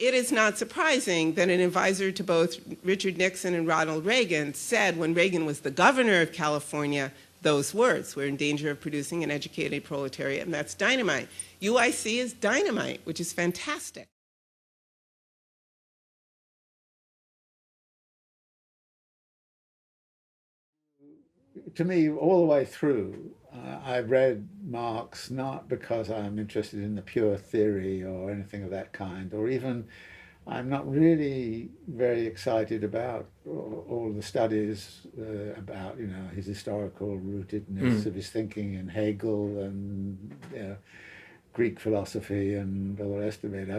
It is not surprising that an advisor to both Richard Nixon and Ronald Reagan said when Reagan was the governor of California those words: we're in danger of producing an educated proletariat, and that's dynamite. UIC is dynamite, which is fantastic. To me, all the way through, I've read Marx not because I'm interested in the pure theory or anything of that kind, or even I'm not really very excited about all the studies about, you know, his historical rootedness of his thinking in Hegel and, you know, Greek philosophy and all the rest of it.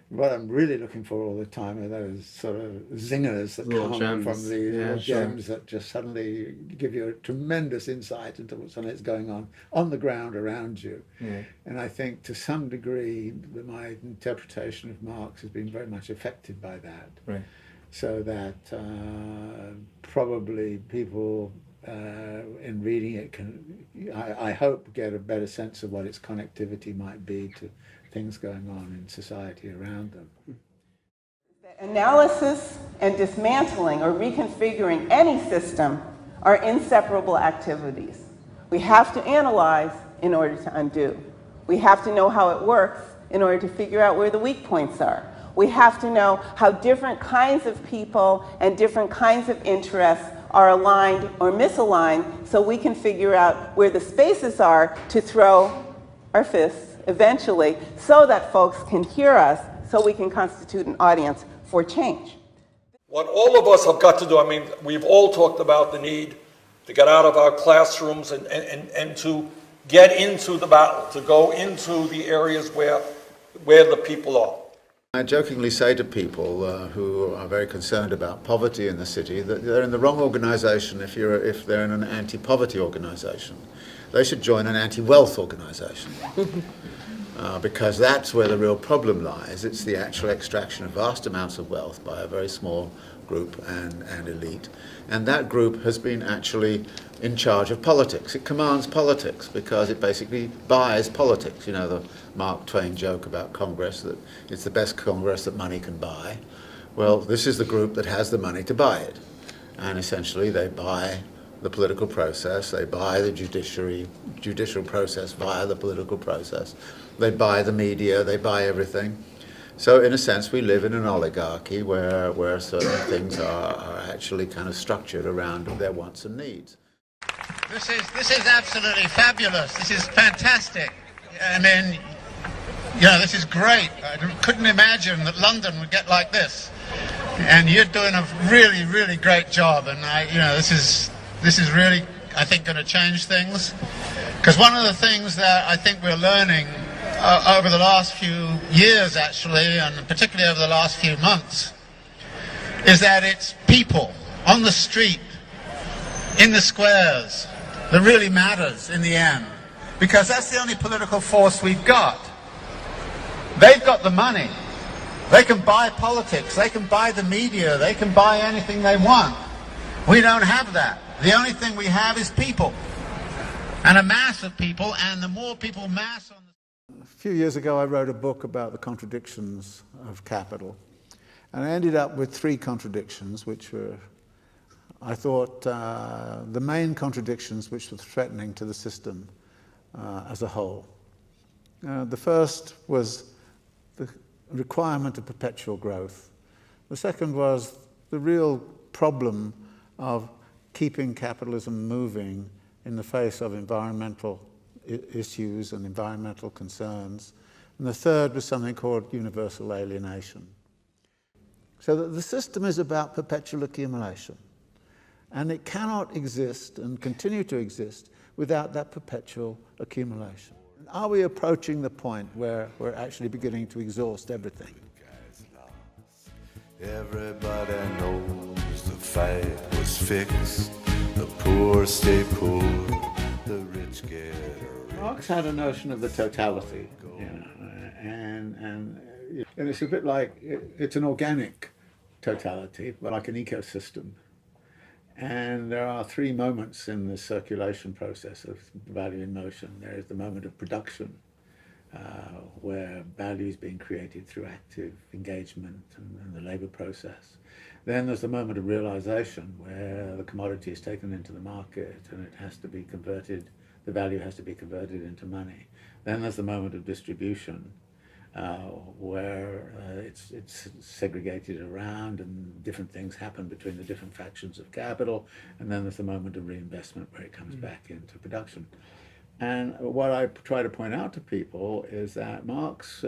What I'm really looking for all the time are those sort of zingers that little come gems. from the little Sure. gems that just suddenly give you a tremendous insight into what's going on the ground around you. Yeah. And I think to some degree my interpretation of Marx has been very much affected by that. Right. So that probably people in reading it can, I hope, get a better sense of what its connectivity might be to things going on in society around them. Analysis and dismantling or reconfiguring any system are inseparable activities. We have to analyze in order to undo. We have to know how it works in order to figure out where the weak points are. We have to know how different kinds of people and different kinds of interests are aligned or misaligned, so we can figure out where the spaces are to throw our fists eventually, so that folks can hear us, so we can constitute an audience for change. What all of us have got to do, I mean, we've all talked about the need to get out of our classrooms and to get into the battle, to go into the areas where the people are. I jokingly say to people who are very concerned about poverty in the city that they're in the wrong organization if they're in an anti-poverty organization. They should join an anti-wealth organization. Because that's where the real problem lies. It's the actual extraction of vast amounts of wealth by a very small group and elite. And that group has been actually in charge of politics. It commands politics because it basically buys politics. You know, the Mark Twain joke about Congress, that it's the best Congress that money can buy. Well, this is the group that has the money to buy it. And essentially they buy the political process, they buy the judicial process via the political process. They buy the media, they buy everything. So in a sense, we live in an oligarchy where certain things are actually kind of structured around their wants and needs. This is absolutely fabulous. This is fantastic. I mean, you know, this is great. I couldn't imagine that London would get like this. And you're doing a really, really great job. And this is really, I think, going to change things. Because one of the things that I think we're learning over the last few years, actually, and particularly over the last few months, is that it's people on the street, in the squares, that really matters in the end. Because that's the only political force we've got. They've got the money. They can buy politics. They can buy the media. They can buy anything they want. We don't have that. The only thing we have is people. And a mass of people, and the more people mass on the... A few years ago, I wrote a book about the contradictions of capital. And I ended up with 3 contradictions, which were, I thought, the main contradictions which were threatening to the system as a whole. The first was the requirement of perpetual growth. The second was the real problem of keeping capitalism moving in the face of environmental issues and environmental concerns. And the third was something called universal alienation. So that the system is about perpetual accumulation. And it cannot exist and continue to exist without that perpetual accumulation. Are we approaching the point where we're actually beginning to exhaust everything? Everybody knows the fight was fixed. The poor stay poor, the rich get rich. Marx had a notion of the totality, you know, and it's a bit like, it's an organic totality, like an ecosystem. And there are 3 moments in the circulation process of value in motion. There is the moment of production, where value is being created through active engagement and the labour process. Then there's the moment of realisation where the commodity is taken into the market and it has to be converted, the value has to be converted into money. Then there's the moment of distribution, where it's segregated around and different things happen between the different factions of capital, and then there's the moment of reinvestment where it comes back into production. And what I try to point out to people is that Marx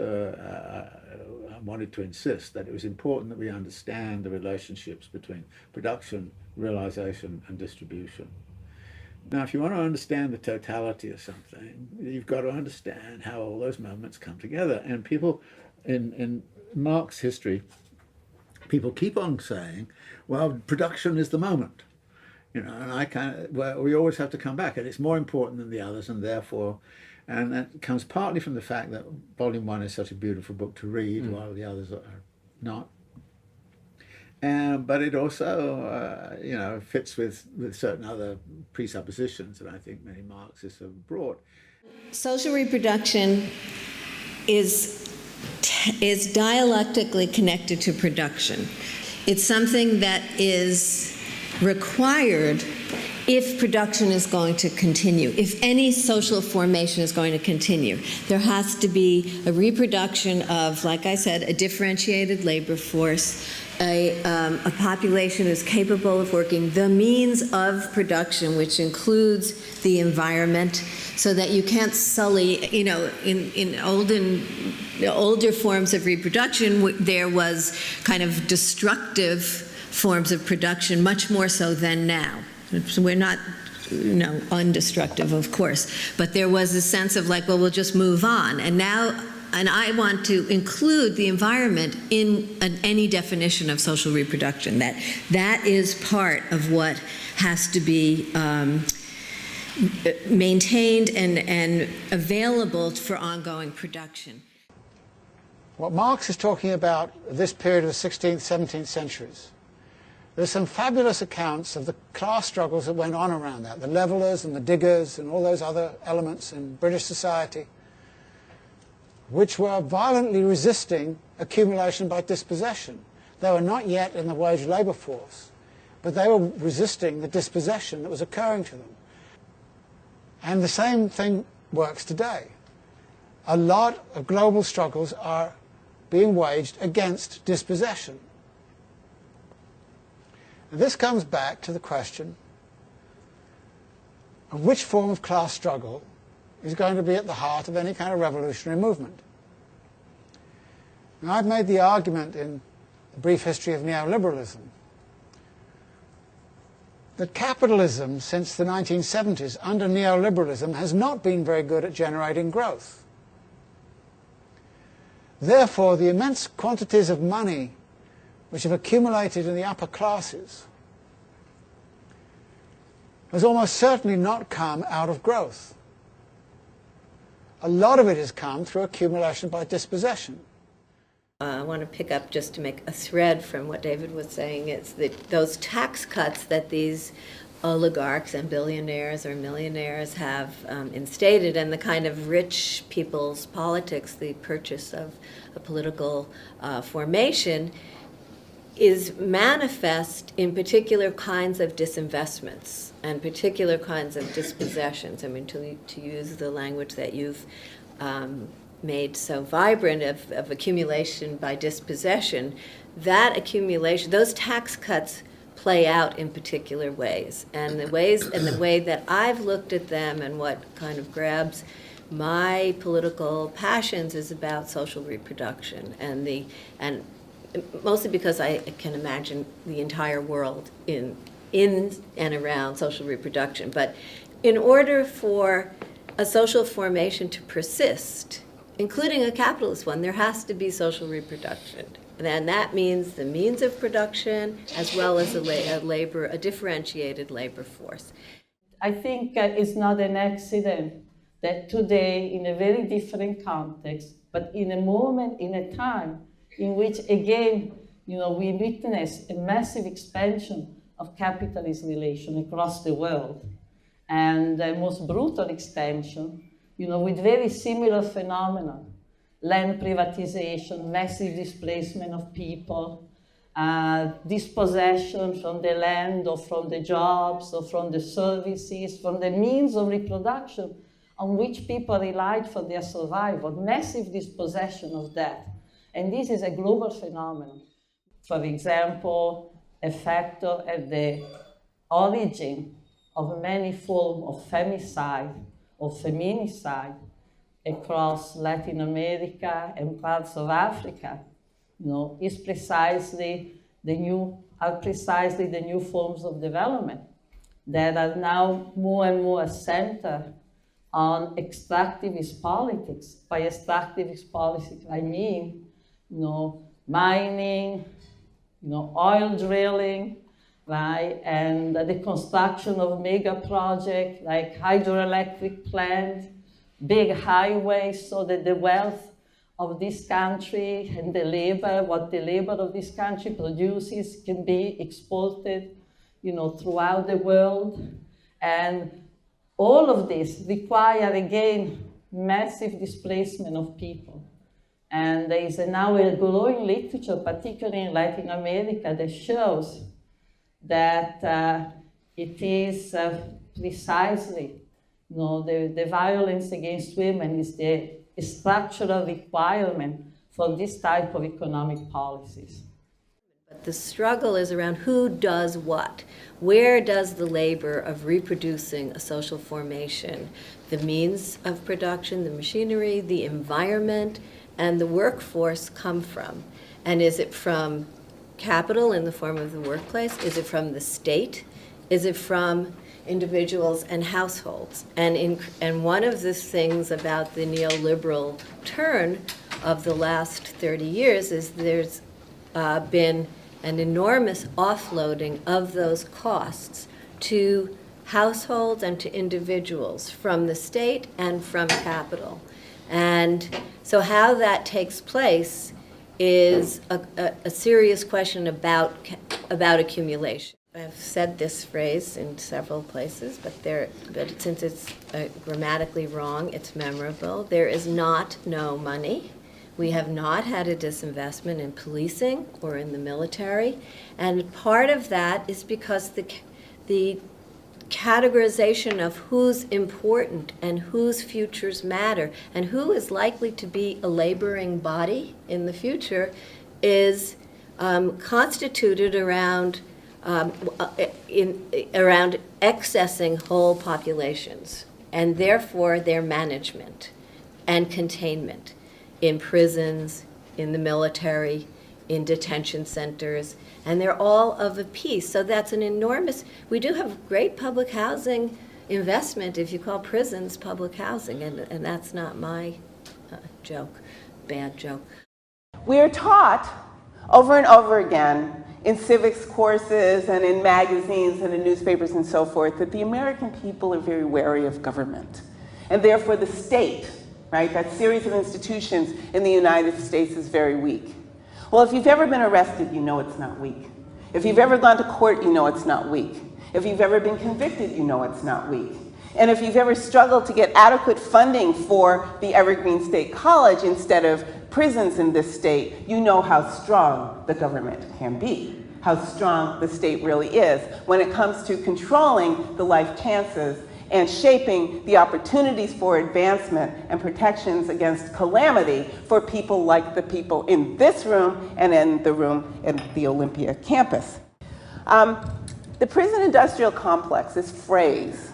wanted to insist that it was important that we understand the relationships between production, realization, and distribution. Now, if you want to understand the totality of something, you've got to understand how all those moments come together. And people, in Marx's history, people keep on saying, well, production is the moment. You know, and well, we always have to come back, and it's more important than the others, and therefore, and that comes partly from the fact that Volume 1 is such a beautiful book to read, while the others are not. But it also, you know, fits with certain other presuppositions that I think many Marxists have brought. Social reproduction is dialectically connected to production. It's something that is required if production is going to continue, if any social formation is going to continue. There has to be a reproduction of, like I said, a differentiated labor force, a population is capable of working the means of production, which includes the environment, so that you can't sully, you know, in older forms of reproduction, there was kind of destructive forms of production, much more so than now. So we're not, you know, undestructive, of course, but there was a sense of like, well, we'll just move on. And now, and I want to include the environment in any definition of social reproduction, that is part of what has to be maintained and available for ongoing production. What Marx is talking about this period of the 16th, 17th centuries, there's some fabulous accounts of the class struggles that went on around that, the levellers and the diggers and all those other elements in British society, which were violently resisting accumulation by dispossession. They were not yet in the wage labour force, but they were resisting the dispossession that was occurring to them. And the same thing works today. A lot of global struggles are being waged against dispossession. And this comes back to the question of which form of class struggle is going to be at the heart of any kind of revolutionary movement. Now, I've made the argument in the brief history of neoliberalism that capitalism since the 1970s under neoliberalism has not been very good at generating growth. Therefore, the immense quantities of money which have accumulated in the upper classes has almost certainly not come out of growth. A lot of it has come through accumulation by dispossession. I want to pick up, just to make a thread from what David was saying, it's that those tax cuts that these oligarchs and billionaires or millionaires have instated, and the kind of rich people's politics, the purchase of a political formation, is manifest in particular kinds of disinvestments and particular kinds of dispossessions. I mean, to use the language that you've made so vibrant of accumulation by dispossession, that accumulation, those tax cuts play out in particular ways. And the way that I've looked at them and what kind of grabs my political passions is about social reproduction and mostly because I can imagine the entire world in and around social reproduction. But in order for a social formation to persist, including a capitalist one, there has to be social reproduction. And that means the means of production as well as a differentiated labor force. I think it's not an accident that today, in a very different context, but in a moment, in a time in which, again, we witness a massive expansion of capitalist relations across the world, and the most brutal expansion with very similar phenomena. Land privatization, massive displacement of people, dispossession from the land or from the jobs or from the services, from the means of reproduction on which people relied for their survival, massive dispossession of that. And this is a global phenomenon. For example, a factor at the origin of many forms of femicide or feminicide across Latin America and parts of Africa, is precisely the new forms of development that are now more and more centered on extractivist politics. By extractivist politics, I mean, mining, oil drilling, right, and the construction of mega projects like hydroelectric plants, big highways, so that the wealth of this country and the labor, what the labor of this country produces, can be exported, throughout the world. And all of this require, again, massive displacement of people. And there is now a growing literature, particularly in Latin America, that shows that it is precisely, the violence against women is the structural requirement for this type of economic policies. But the struggle is around who does what. Where does the labor of reproducing a social formation, the means of production, the machinery, the environment, and the workforce come from? And is it from capital in the form of the workplace? Is it from the state? Is it from individuals and households? And one of the things about the neoliberal turn of the last 30 years is there's been an enormous offloading of those costs to households and to individuals from the state and from capital. And so how that takes place is a serious question about accumulation. I've said this phrase in several places, but since it's grammatically wrong, it's memorable. There is not no money. We have not had a disinvestment in policing or in the military, and part of that is because the categorization of who's important and whose futures matter and who is likely to be a laboring body in the future is constituted around accessing whole populations, and therefore their management and containment in prisons, in the military, in detention centers, and they're all of a piece. So that's an enormous, we do have great public housing investment if you call prisons public housing, and that's not my joke, bad joke. We are taught over and over again in civics courses and in magazines and in newspapers and so forth that the American people are very wary of government. And therefore the state, right, that series of institutions in the United States is very weak. Well, if you've ever been arrested, you know it's not weak. If you've ever gone to court, you know it's not weak. If you've ever been convicted, you know it's not weak. And if you've ever struggled to get adequate funding for the Evergreen State College instead of prisons in this state, you know how strong the government can be, how strong the state really is when it comes to controlling the life chances and shaping the opportunities for advancement and protections against calamity for people like the people in this room and in the room at the Olympia campus. The prison industrial complex, this phrase,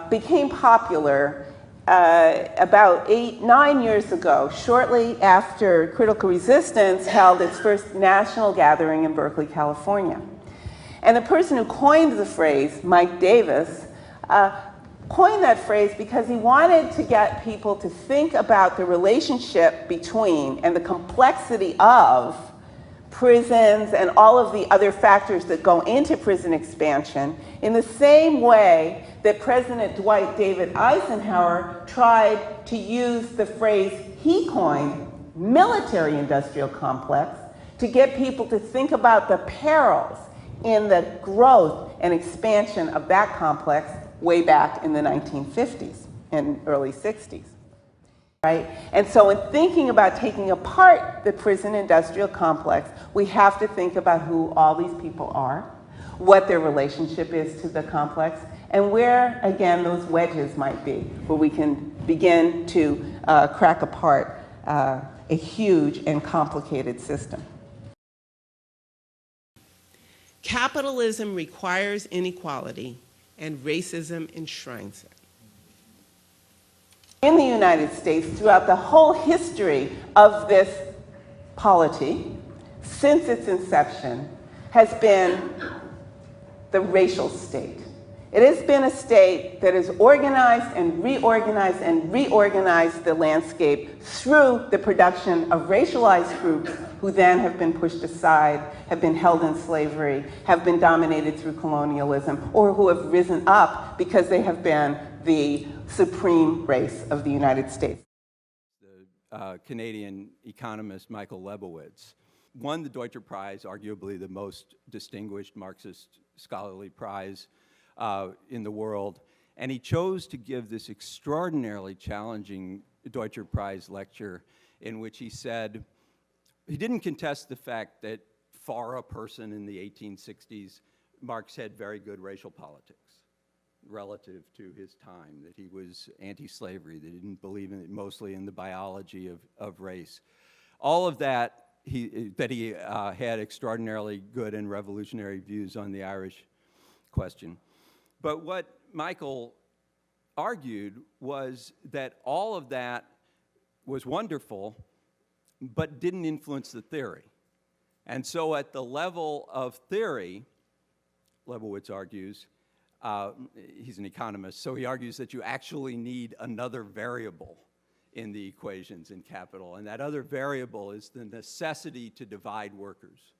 became popular about 8-9 years ago, shortly after Critical Resistance held its first national gathering in Berkeley, California. And the person who coined the phrase, Mike Davis, coined that phrase because he wanted to get people to think about the relationship between and the complexity of prisons and all of the other factors that go into prison expansion in the same way that President Dwight David Eisenhower tried to use the phrase he coined, military industrial complex, to get people to think about the perils in the growth and expansion of that complex way back in the 1950s. and early 60s. Right? And so in thinking about taking apart the prison industrial complex, we have to think about who all these people are, what their relationship is to the complex, and where, again, those wedges might be, where we can begin to crack apart a huge and complicated system. Capitalism requires inequality, and racism enshrines it. In the United States, throughout the whole history of this polity, since its inception, has been the racial state. It has been a state that has organized and reorganized the landscape through the production of racialized groups who then have been pushed aside, have been held in slavery, have been dominated through colonialism, or who have risen up because they have been the supreme race of the United States. The Canadian economist Michael Lebowitz won the Deutscher Prize, arguably the most distinguished Marxist scholarly prize in the world, and he chose to give this extraordinarily challenging Deutscher Prize lecture in which he said, he didn't contest the fact that for a person in the 1860s, Marx had very good racial politics relative to his time, that he was anti-slavery, that he didn't believe mostly in the biology of race. All of that, he had extraordinarily good and revolutionary views on the Irish question. But what Michael argued was that all of that was wonderful, but didn't influence the theory. And so at the level of theory, Lebowitz argues, he's an economist, so he argues that you actually need another variable in the equations in capital, and that other variable is the necessity to divide workers.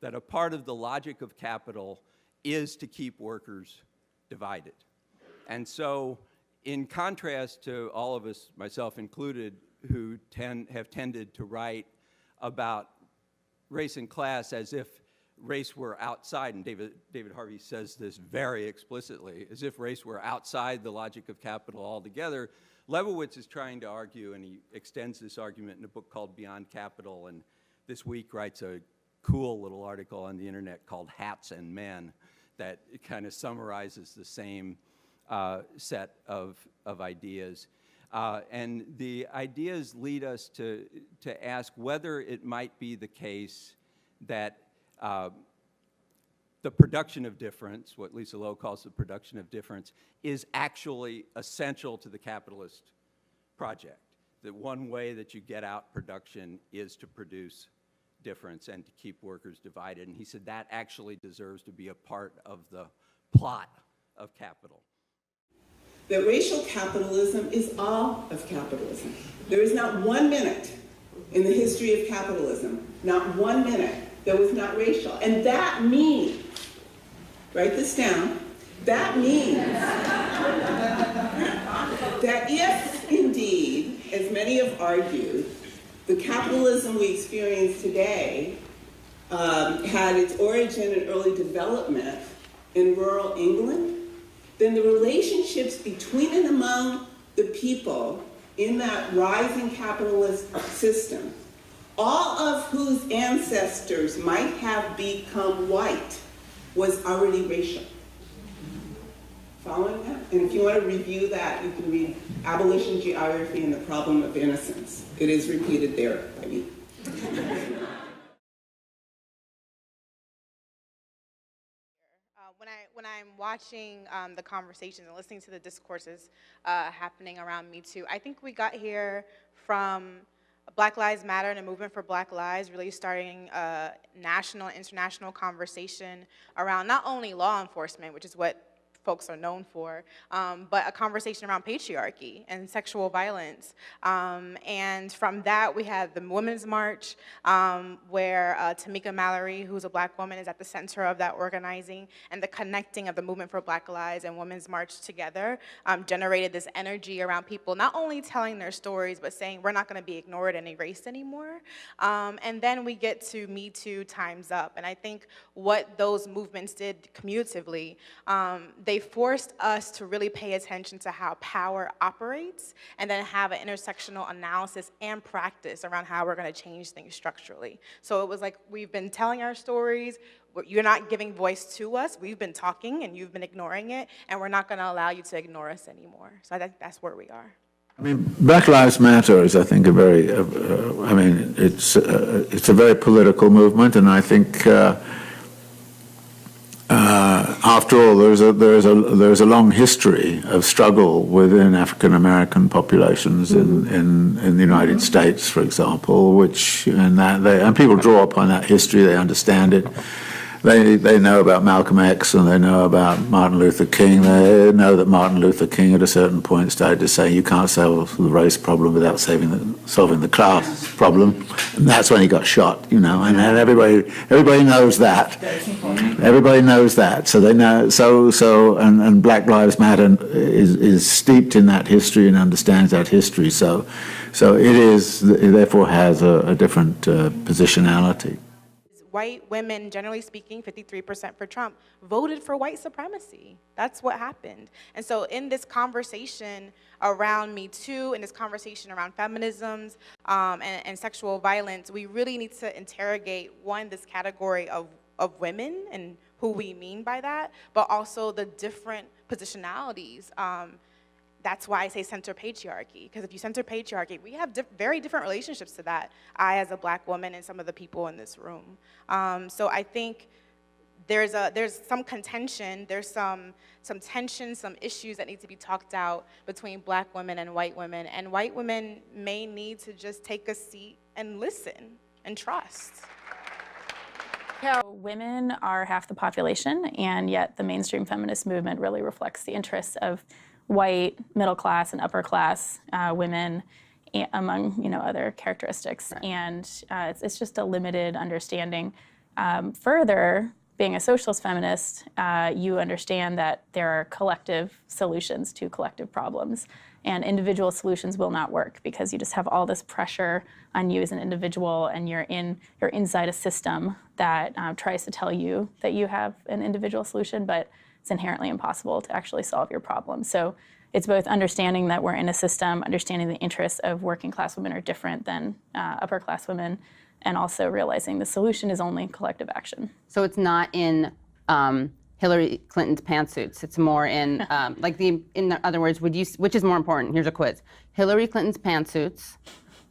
That a part of the logic of capital is to keep workers divided. And so, in contrast to all of us, myself included, who have tended to write about race and class as if race were outside, and David Harvey says this very explicitly, as if race were outside the logic of capital altogether, Lebowitz is trying to argue, and he extends this argument in a book called Beyond Capital, and this week writes a cool little article on the internet called Hats and Men that kind of summarizes the same set of ideas. And the ideas lead us to ask whether it might be the case that the production of difference, what Lisa Lowe calls the production of difference, is actually essential to the capitalist project. That one way that you get out production is to produce difference and to keep workers divided. And he said that actually deserves to be a part of the plot of capital. That racial capitalism is all of capitalism. There is not 1 minute in the history of capitalism, not 1 minute, that was not racial. And that means, write this down, that means that if indeed, as many have argued, the capitalism we experience today had its origin and early development in rural England, then the relationships between and among the people in that rising capitalist system, all of whose ancestors might have become white, was already racial. Following that? And if you want to review that, you can read Abolition Geography and the Problem of Innocence. It is repeated there by me. When I'm watching the conversations and listening to the discourses happening around Me Too, I think we got here from Black Lives Matter and a movement for Black Lives really starting a national and international conversation around not only law enforcement, which is what folks are known for, but a conversation around patriarchy and sexual violence. And from that, we had the Women's March, where Tamika Mallory, who's a Black woman, is at the center of that organizing, and the connecting of the Movement for Black Lives and Women's March together generated this energy around people not only telling their stories, but saying we're not gonna be ignored and erased anymore. And then we get to Me Too, Time's Up. And I think what those movements did cumulatively, they they forced us to really pay attention to how power operates and then have an intersectional analysis and practice around how we're going to change things structurally. So it was like, we've been telling our stories, you're not giving voice to us, we've been talking and you've been ignoring it, and we're not going to allow you to ignore us anymore. So I think that's where we are. I mean, Black Lives Matter is, I think, a very, I mean, it's a very political movement, and I think, after all, there's a long history of struggle within African American populations in the United States, for example, and people draw upon that history, they understand it. They know about Malcolm X and they know about Martin Luther King. They know that Martin Luther King at a certain point started to say you can't solve the race problem without solving the class problem. And that's when he got shot, you know, and everybody knows that. Everybody knows that. So they know, and Black Lives Matter is steeped in that history and understands that history. So it therefore has a different positionality. White women, generally speaking, 53% for Trump, voted for white supremacy. That's what happened. And so in this conversation around Me Too, in this conversation around feminisms and sexual violence, we really need to interrogate, one, this category of women and who we mean by that, but also the different positionalities. That's why I say center patriarchy, because if you center patriarchy, we have very different relationships to that. I, as a Black woman, and some of the people in this room. So I think there's some contention, there's some tension, some issues that need to be talked out between Black women, and white women may need to just take a seat and listen and trust. Women are half the population, and yet the mainstream feminist movement really reflects the interests of white, middle class, and upper class women, among other characteristics. Right. And it's just a limited understanding. Further, being a socialist feminist, you understand that there are collective solutions to collective problems, and individual solutions will not work because you just have all this pressure on you as an individual, and you're inside a system that tries to tell you that you have an individual solution, but it's inherently impossible to actually solve your problem. So it's both understanding that we're in a system, understanding the interests of working class women are different than upper class women, and also realizing the solution is only collective action. So it's not in Hillary Clinton's pantsuits. It's more in, in other words, which is more important? Here's a quiz. Hillary Clinton's pantsuits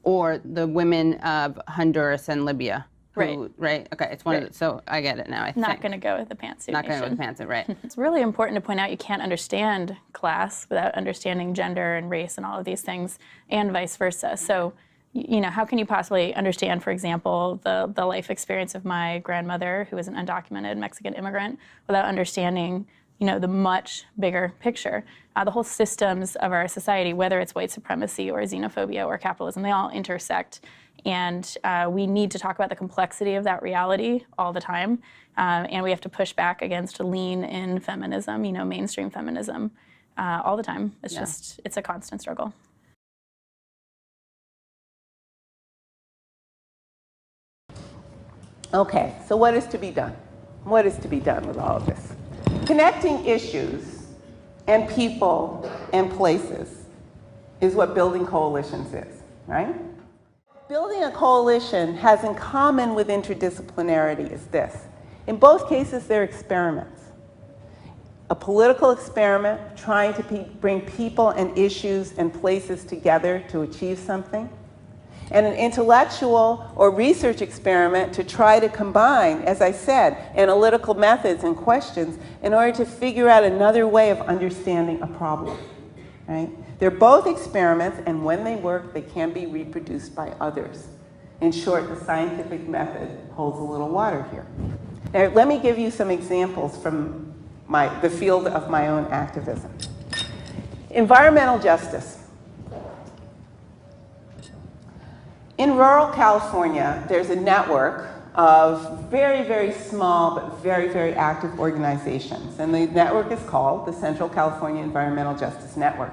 or the women of Honduras and Libya? Right. Okay. It's one of the, so I get it now. I think. Not going to go with the pantsuit. Not going to go with the pantsuit, right? It's really important to point out you can't understand class without understanding gender and race and all of these things, and vice versa. So, how can you possibly understand, for example, the life experience of my grandmother, who was an undocumented Mexican immigrant, without understanding, the much bigger picture? The whole systems of our society, whether it's white supremacy or xenophobia or capitalism, they all intersect. And we need to talk about the complexity of that reality all the time. And we have to push back against lean in feminism, mainstream feminism, all the time. It's a constant struggle. Okay, so what is to be done? What is to be done with all of this? Connecting issues and people and places is what building coalitions is, right? Building a coalition has in common with interdisciplinarity is this. In both cases, they're experiments. A political experiment trying to bring people and issues and places together to achieve something, and an intellectual or research experiment to try to combine, as I said, analytical methods and questions in order to figure out another way of understanding a problem, right? They're both experiments, and when they work, they can be reproduced by others. In short, the scientific method holds a little water here. Now, let me give you some examples from the field of my own activism. Environmental justice. In rural California, there's a network of very, very small but very, very active organizations. And the network is called the Central California Environmental Justice Network.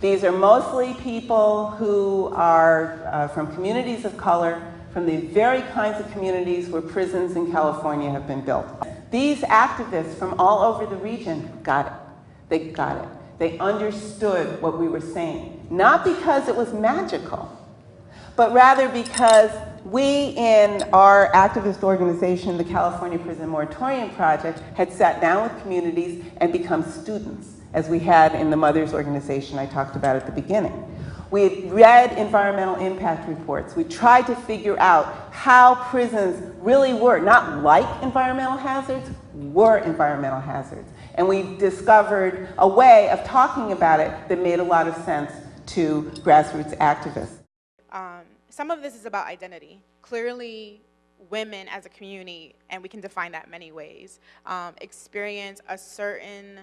These are mostly people who are from communities of color, from the very kinds of communities where prisons in California have been built. These activists from all over the region got it. They got it. They understood what we were saying, not because it was magical, but rather because we in our activist organization, the California Prison Moratorium Project, had sat down with communities and become students, as we had in the Mothers organization I talked about at the beginning. We had read environmental impact reports. We tried to figure out how prisons really were, not like environmental hazards, were environmental hazards. And we discovered a way of talking about it that made a lot of sense to grassroots activists. Some of this is about identity. Clearly, women as a community, and we can define that many ways, experience a certain,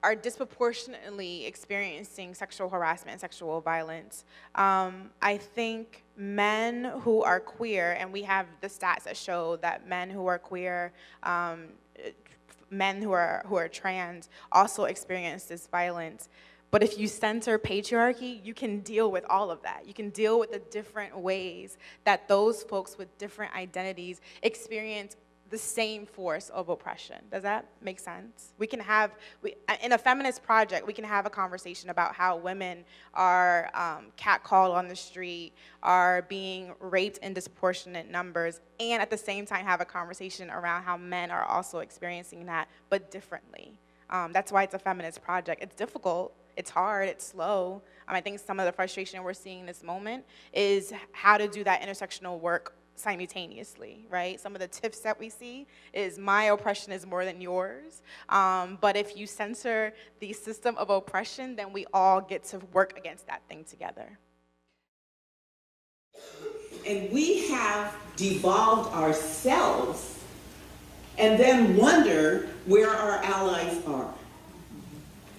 are disproportionately experiencing sexual harassment and sexual violence. I think men who are queer, and we have the stats that show that men who are queer, men who are trans also experience this violence. But if you censor patriarchy, you can deal with all of that. You can deal with the different ways that those folks with different identities experience the same force of oppression. Does that make sense? We can have, in a feminist project, we can have a conversation about how women are catcalled on the street, are being raped in disproportionate numbers, and at the same time have a conversation around how men are also experiencing that, but differently. That's why it's a feminist project. It's difficult. It's hard, it's slow. I think some of the frustration we're seeing in this moment is how to do that intersectional work simultaneously, right? Some of the tiffs that we see is my oppression is more than yours. But if you censor the system of oppression, then we all get to work against that thing together. And we have devolved ourselves and then wonder where our allies are.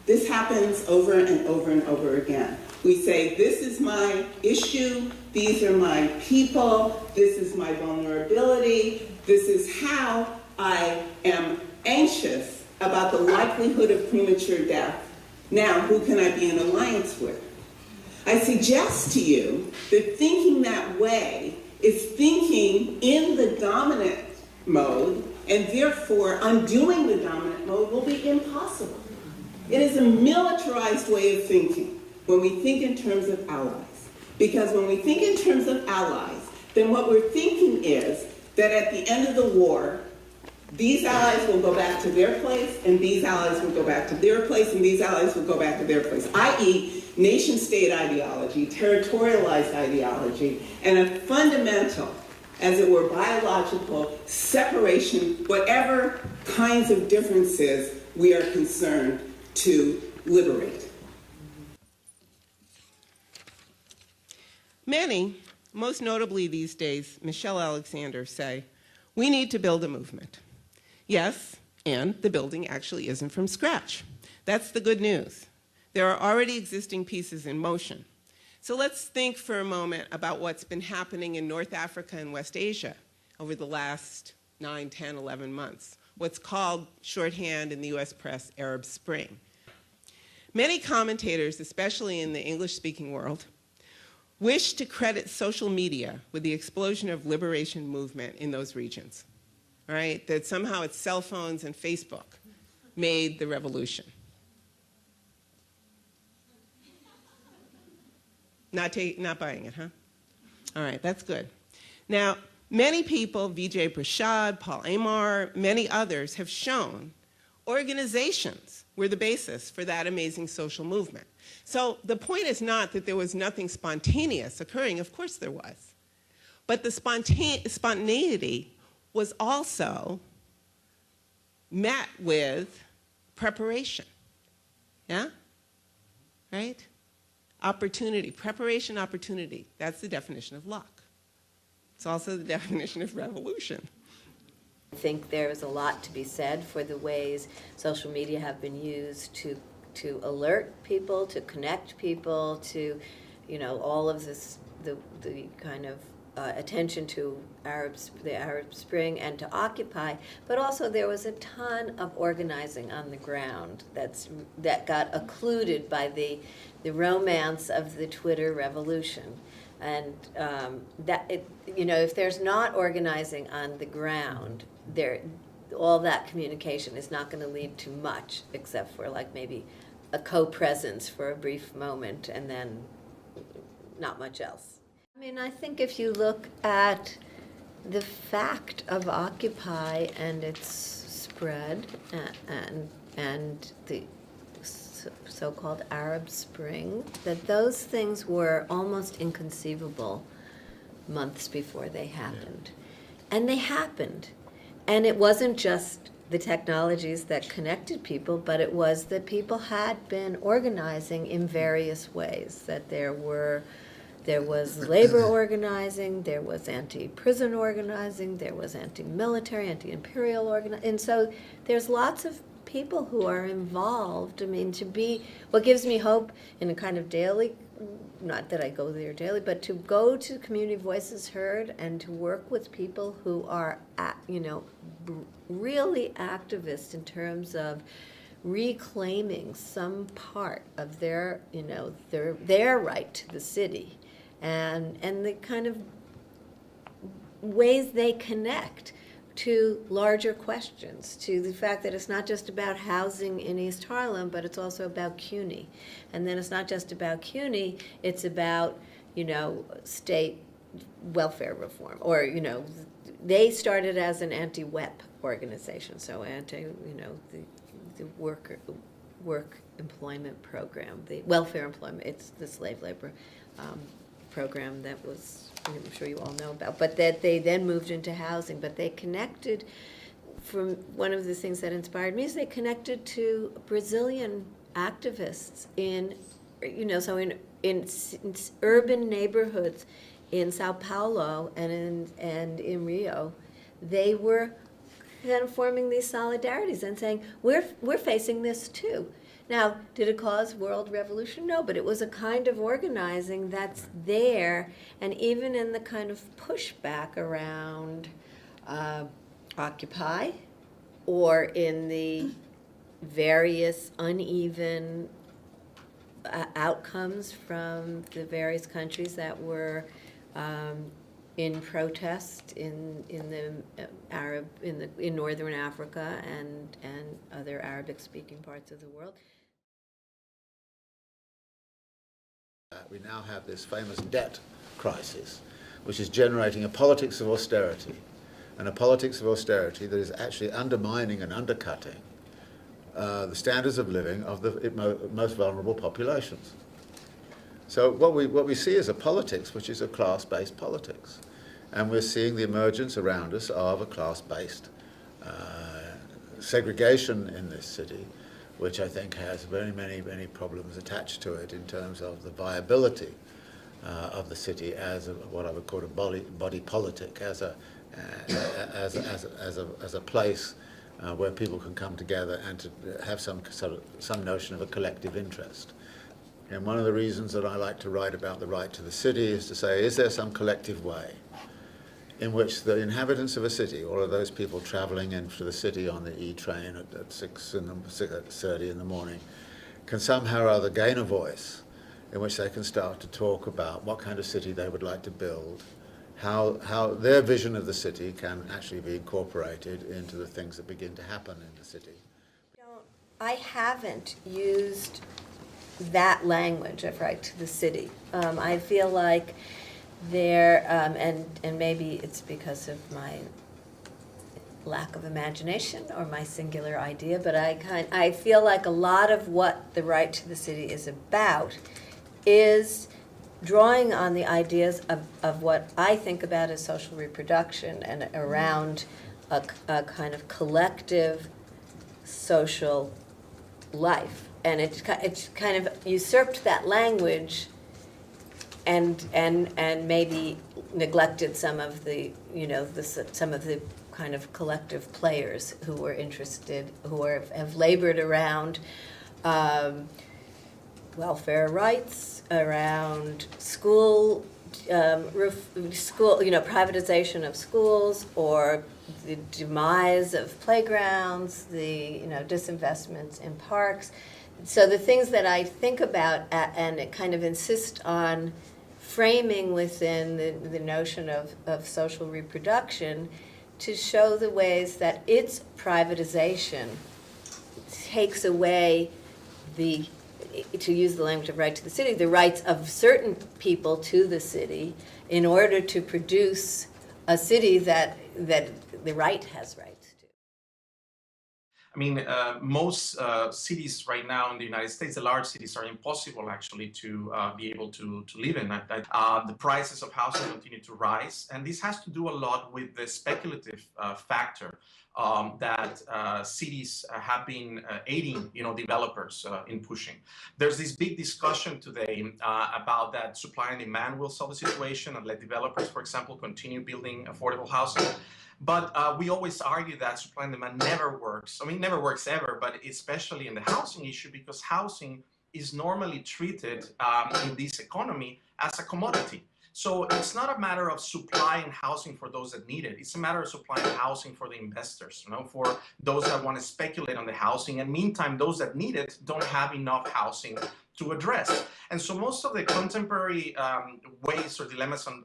This happens over and over and over again. We say, this is my issue, these are my people, this is my vulnerability, this is how I am anxious about the likelihood of premature death. Now, who can I be in alliance with? I suggest to you that thinking that way is thinking in the dominant mode, and therefore undoing the dominant mode will be impossible. It is a militarized way of thinking when we think in terms of allies. Because when we think in terms of allies, then what we're thinking is that at the end of the war, these allies will go back to their place, and these allies will go back to their place, and these allies will go back to their place, i.e. nation-state ideology, territorialized ideology, and a fundamental, as it were, biological separation, whatever kinds of differences we are concerned to liberate. Many, most notably these days, Michelle Alexander, say, we need to build a movement. Yes, and the building actually isn't from scratch. That's the good news. There are already existing pieces in motion. So let's think for a moment about what's been happening in North Africa and West Asia over the last 9, 10, 11 months, what's called shorthand in the US press, Arab Spring. Many commentators, especially in the English-speaking world, wish to credit social media with the explosion of liberation movement in those regions, right? That somehow it's cell phones and Facebook made the revolution. Not buying it, huh? All right, that's good. Now, many people, Vijay Prashad, Paul Amar, many others have shown organizations were the basis for that amazing social movement. So the point is not that there was nothing spontaneous occurring. Of course there was. But the spontaneity was also met with preparation. Yeah? Right? Opportunity. Preparation, opportunity. That's the definition of luck. It's also the definition of revolution. I think there is a lot to be said for the ways social media have been used to alert people, to connect people, to, all of this, the kind of attention to the Arab Spring and to Occupy, but also there was a ton of organizing on the ground that got occluded by the romance of the Twitter revolution. And if there's not organizing on the ground, all that communication is not going to lead to much, except for like maybe a co-presence for a brief moment and then not much else. I mean, I think if you look at the fact of Occupy and its spread and the so-called Arab Spring, that those things were almost inconceivable months before they happened. And they happened. And it wasn't just the technologies that connected people, but it was that people had been organizing in various ways, that there was labor organizing, there was anti-prison organizing, there was anti-military, anti-imperial organizing, and so there's lots of people who are involved. I mean, what gives me hope in a kind of daily, not that I go there daily, but to go to Community Voices Heard and to work with people who are, really activists in terms of reclaiming some part of their right to the city, and the kind of ways they connect to larger questions, to the fact that it's not just about housing in East Harlem, but it's also about CUNY. And then it's not just about CUNY, it's about, state welfare reform. Or, they started as an anti-WEP organization, so the work employment program, the welfare employment, it's the slave labor program that was, I'm sure you all know about, but that they then moved into housing. But they connected, from one of the things that inspired me is they connected to Brazilian activists in urban neighborhoods in Sao Paulo and in Rio. They were kind of forming these solidarities and saying, we're facing this too. Now, did it cause world revolution? No, but it was a kind of organizing that's there, and even in the kind of pushback around Occupy, or in the various uneven outcomes from the various countries that were in protest in northern Africa and other Arabic-speaking parts of the world. We now have this famous debt crisis, which is generating a politics of austerity, and a politics of austerity that is actually undermining and undercutting the standards of living of the most vulnerable populations. So what we see is a politics which is a class-based politics, and we're seeing the emergence around us of a class-based segregation in this city, which I think has very many problems attached to it in terms of the viability of the city as what I would call a body politic, as a place where people can come together and to have some notion of a collective interest. And one of the reasons that I like to write about the right to the city is to say, is there some collective way in which the inhabitants of a city, all of those people traveling into the city on the E-train at 6:30 in the morning, can somehow or other gain a voice in which they can start to talk about what kind of city they would like to build, how their vision of the city can actually be incorporated into the things that begin to happen in the city. I haven't used that language of right to the city. I feel like there, and maybe it's because of my lack of imagination or my singular idea, but I feel like a lot of what the right to the city is about is drawing on the ideas of what I think about as social reproduction and around a kind of collective social life. And it's kind of usurped that language and maybe neglected some of the, some of the kind of collective players who were interested, who have labored around welfare rights, around school, privatization of schools, or the demise of playgrounds, the disinvestments in parks. So the things that I think about and kind of insist on framing within the notion of social reproduction to show the ways that its privatization takes away the, to use the language of right to the city, the rights of certain people to the city in order to produce a city that the right has rights to. I mean, most cities right now in the United States, the large cities, are impossible actually to be able to live in. The prices of housing continue to rise, and this has to do a lot with the speculative factor that cities have been aiding, developers in pushing. There's this big discussion today about that supply and demand will solve the situation and let developers, for example, continue building affordable housing. But we always argue that supply and demand never works. I mean, never works ever, but especially in the housing issue, because housing is normally treated in this economy as a commodity. So it's not a matter of supplying housing for those that need it. It's a matter of supplying housing for the investors, for those that want to speculate on the housing. And meantime, those that need it don't have enough housing to address. And so most of the contemporary ways or dilemmas on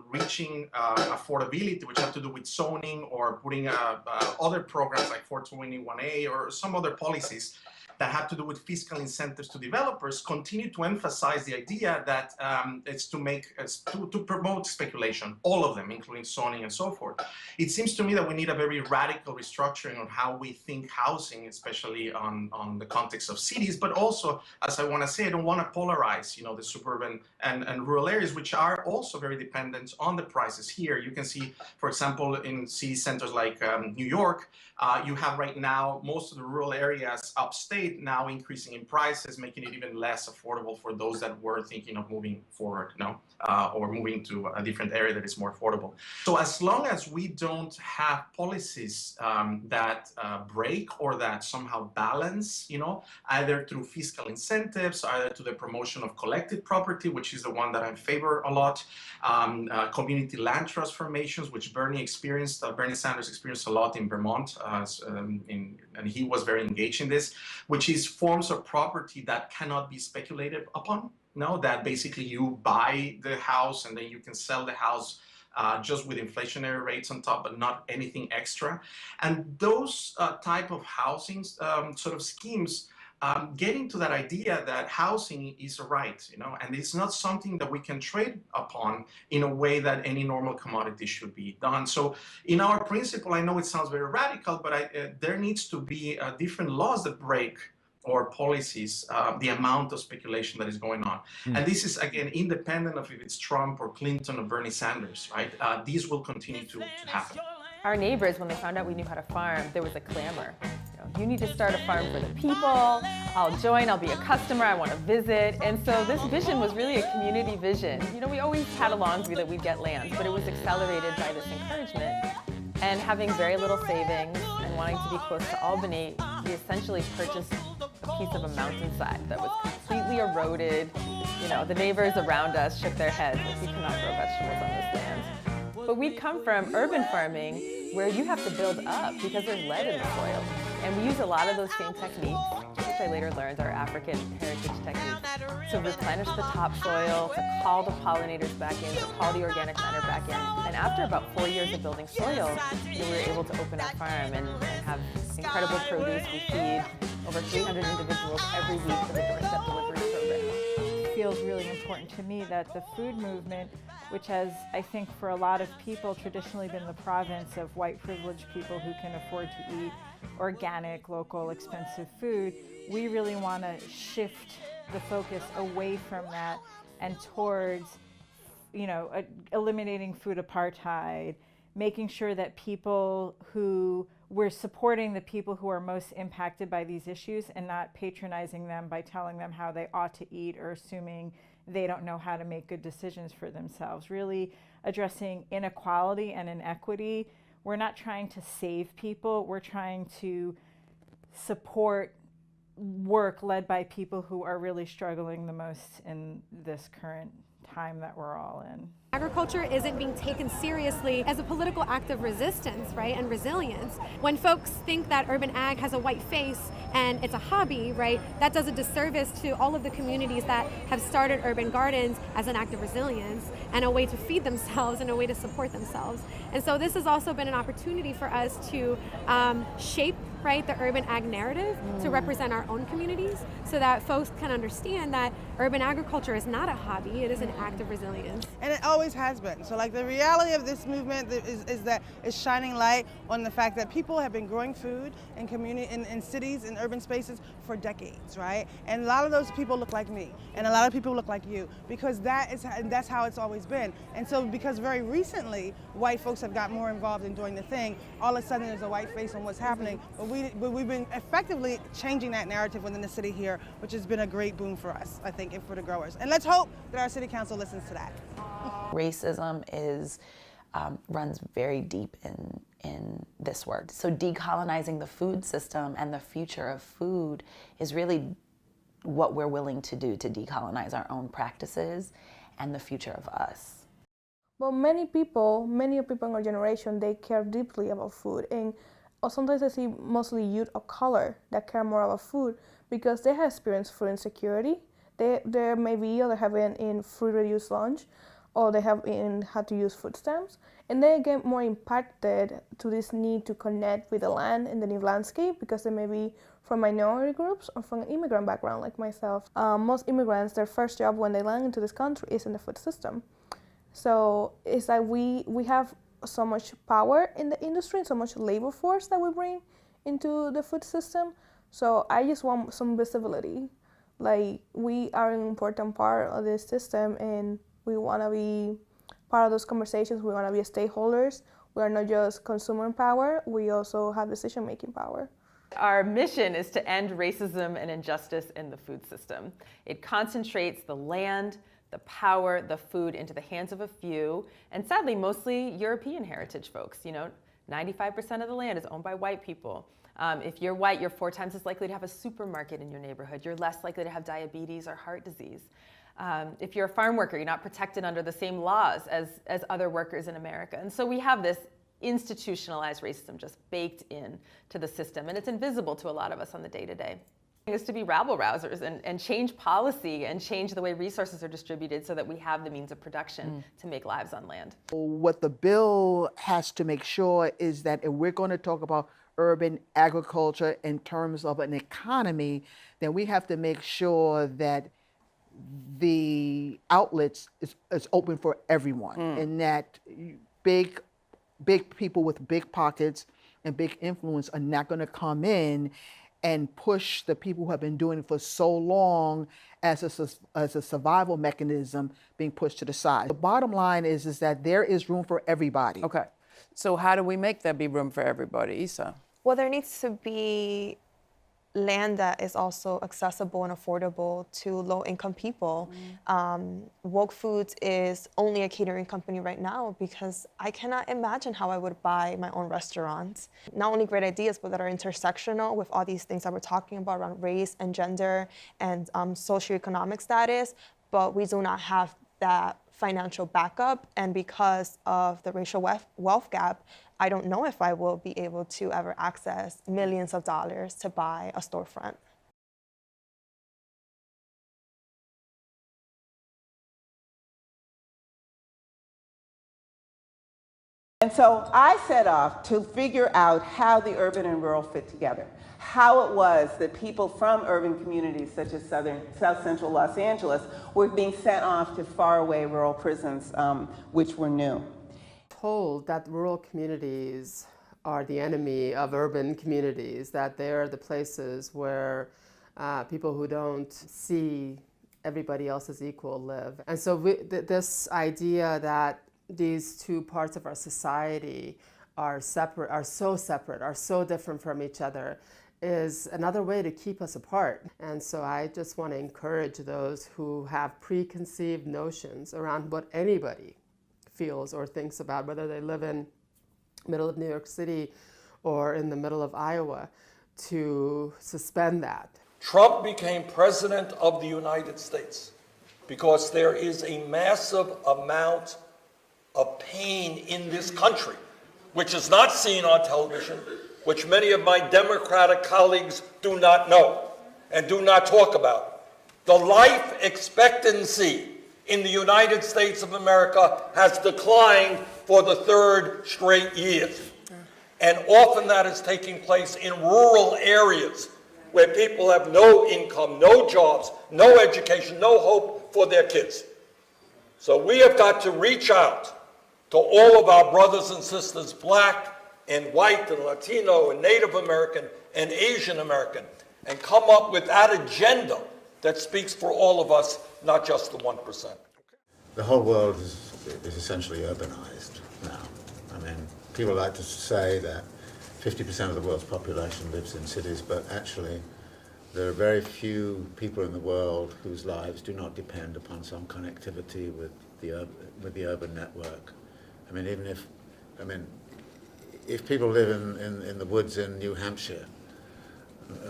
reaching affordability, which have to do with zoning or putting other programs like 421A or some other policies that have to do with fiscal incentives to developers, continue to emphasize the idea that it's to promote speculation, all of them, including zoning and so forth. It seems to me that we need a very radical restructuring on how we think housing, especially on the context of cities, but also, as I want to say, I don't want to polarize, the suburban and rural areas, which are also very dependent on the prices here. You can see, for example, in city centers like New York, you have right now most of the rural areas upstate now increasing in prices, making it even less affordable for those that were thinking of moving forward, or moving to a different area that is more affordable. So as long as we don't have policies that break or that somehow balance, either through fiscal incentives, either to the promotion of collective property, which is the one that I favor a lot, community land trust formations, which Bernie Sanders experienced a lot in Vermont, and he was very engaged in this, which is forms of property that cannot be speculated upon. That basically you buy the house and then you can sell the house just with inflationary rates on top, but not anything extra. And those type of housing sort of schemes getting to that idea that housing is a right, and it's not something that we can trade upon in a way that any normal commodity should be done. So in our principle, I know it sounds very radical, but there needs to be different laws that break or policies, the amount of speculation that is going on. And this is, again, independent of if it's Trump or Clinton or Bernie Sanders, right? These will continue to happen. Our neighbors, when they found out we knew how to farm, there was a clamor. You need to start a farm for the people. I'll join, I'll be a customer, I want to visit. And so this vision was really a community vision. We always had a laundry that we'd get land, but it was accelerated by this encouragement. And having very little savings and wanting to be close to Albany, we essentially purchased a piece of a mountainside that was completely eroded. The neighbors around us shook their heads like, you cannot grow vegetables on this land. But we come from urban farming where you have to build up because there's lead in the soil. And we use a lot of those same techniques, which I later learned are African heritage techniques, to replenish the topsoil, to call the pollinators back in, to call the organic matter back in. And after about 4 years of building soil, we were able to open our farm and have incredible produce. We feed over 300 individuals every week with a doorstep delivery program. It feels really important to me that the food movement, which has, I think, for a lot of people traditionally been the province of white privileged people who can afford to eat organic, local, expensive food, we really want to shift the focus away from that and towards, eliminating food apartheid, making sure that we're supporting the people who are most impacted by these issues and not patronizing them by telling them how they ought to eat or assuming they don't know how to make good decisions for themselves. Really addressing inequality and inequity. We're not trying to save people, we're trying to support work led by people who are really struggling the most in this current time that we're all in. Agriculture isn't being taken seriously as a political act of resistance, right, and resilience. When folks think that urban ag has a white face and it's a hobby, right, that does a disservice to all of the communities that have started urban gardens as an act of resilience and a way to feed themselves and a way to support themselves. And so this has also been an opportunity for us to shape, right, the urban ag narrative to represent our own communities so that folks can understand that urban agriculture is not a hobby, it is an act of resilience. And it always has been. So like the reality of this movement is that it's shining light on the fact that people have been growing food in in cities, in urban spaces for decades, right? And a lot of those people look like me, and a lot of people look like you, because that's how it's always been. And so because very recently white folks have got more involved in doing the thing, all of a sudden there's a white face on what's happening. But we've been effectively changing that narrative within the city here, which has been a great boon for us, I think, and for the growers. And let's hope that our city council listens to that. Racism runs very deep in this work. So decolonizing the food system and the future of food is really what we're willing to do to decolonize our own practices and the future of us. Well, many people in our generation, they care deeply about food, and sometimes I see mostly youth of color that care more about food because they have experienced food insecurity. They may be either having in food-reduced lunch, or they have had to use food stamps, and they get more impacted to this need to connect with the land and the new landscape because they may be from minority groups or from an immigrant background like myself. Most immigrants, their first job when they land into this country is in the food system. So it's like we have so much power in the industry and so much labor force that we bring into the food system. So I just want some visibility. Like, we are an important part of this system, and we want to be part of those conversations. We want to be stakeholders. We are not just consumer power, we also have decision-making power. Our mission is to end racism and injustice in the food system. It concentrates the land, the power, the food into the hands of a few, and sadly, mostly European heritage folks. 95% of the land is owned by white people. If you're white, you're 4 times as likely to have a supermarket in your neighborhood. You're less likely to have diabetes or heart disease. If you're a farm worker, you're not protected under the same laws as other workers in America. And so we have this institutionalized racism just baked in to the system, and it's invisible to a lot of us on the day-to-day. Is to be rabble-rousers and change policy and change the way resources are distributed so that we have the means of production to make lives on land. What the bill has to make sure is that if we're going to talk about urban agriculture in terms of an economy, then we have to make sure that the outlets is open for everyone, and that big people with big pockets and big influence are not going to come in and push the people who have been doing it for so long as a survival mechanism being pushed to the side. The bottom line is that there is room for everybody. Okay, so how do we make there be room for everybody, Issa? Well, there needs to be land that is also accessible and affordable to low-income people. Woke Foods is only a catering company right now because I cannot imagine how I would buy my own restaurant. Not only great ideas, but that are intersectional with all these things that we're talking about around race and gender and socioeconomic status, but we do not have that financial backup, and because of the racial wealth gap, I don't know if I will be able to ever access millions of dollars to buy a storefront. And so I set off to figure out how the urban and rural fit together, how it was that people from urban communities such as South Central Los Angeles were being sent off to faraway rural prisons, which were new. Told that rural communities are the enemy of urban communities, that they're the places where people who don't see everybody else as equal live. And so this idea that these two parts of our society are separate, are so different from each other, is another way to keep us apart. And so I just want to encourage those who have preconceived notions around what anybody feels or thinks about, whether they live in the middle of New York City or in the middle of Iowa, to suspend that. Trump became president of the United States. because there is a massive amount of pain in this country, which is not seen on television, which many of my Democratic colleagues do not know and do not talk about. The life expectancy in the United States of America has declined for the third straight year. And often that is taking place in rural areas where people have no income, no jobs, no education, no hope for their kids. So we have got to reach out to all of our brothers and sisters, Black and white and Latino and Native American and Asian American, and come up with that agenda that speaks for all of us, not just the 1%. The whole world is essentially urbanized now. I mean, people like to say that 50% of the world's population lives in cities, but actually there are very few people in the world whose lives do not depend upon some connectivity with the urban network. I mean, if people live in the woods in New Hampshire,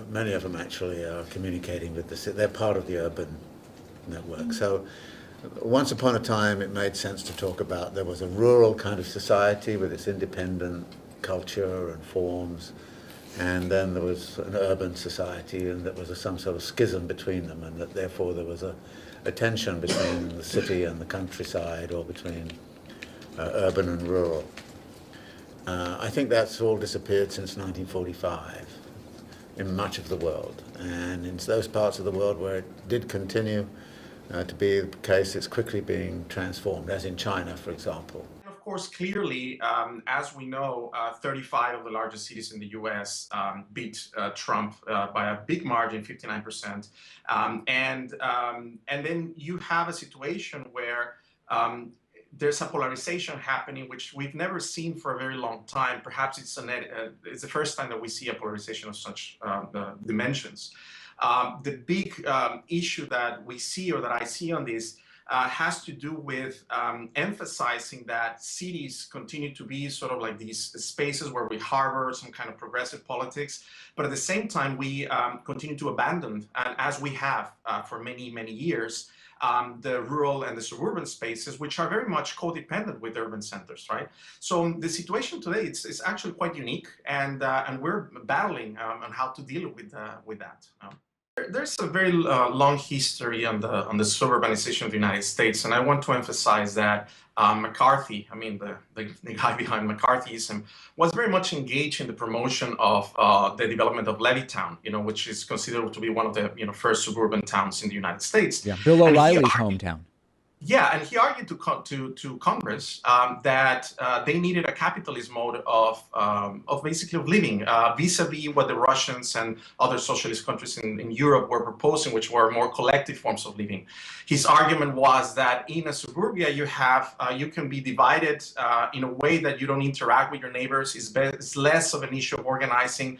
many of them actually are communicating with the city. They're part of the urban network. So once upon a time, it made sense to talk about there was a rural kind of society with its independent culture and forms, and then there was an urban society, and there was some sort of schism between them, and that therefore there was a tension between the city and the countryside, or between urban and rural. I think that's all disappeared since 1945 in much of the world, and in those parts of the world where it did continue to be the case, it's quickly being transformed, as in China, for example. Of course, clearly, as we know, 35 of the largest cities in the U.S. Beat Trump by a big margin, 59%. And then you have a situation where there's a polarization happening, which we've never seen for a very long time. Perhaps it's the first time that we see a polarization of such dimensions. The big issue that we see, or that I see on this, has to do with emphasizing that cities continue to be sort of like these spaces where we harbor some kind of progressive politics, but at the same time we continue to abandon, and as we have for many, many years, the rural and the suburban spaces, which are very much codependent with urban centers, right? So the situation today is actually quite unique, and we're battling on how to deal with that. There's a very long history on the suburbanization of the United States, and I want to emphasize that McCarthy, I mean the guy behind McCarthyism, was very much engaged in the promotion of the development of Levittown, which is considered to be one of the first suburban towns in the United States. Yeah, Bill O'Reilly's hometown. Yeah, and he argued to Congress that they needed a capitalist mode of basically of living, vis-a-vis what the Russians and other socialist countries in Europe were proposing, which were more collective forms of living. His argument was that in a suburbia you can be divided in a way that you don't interact with your neighbors. It's less of an issue of organizing,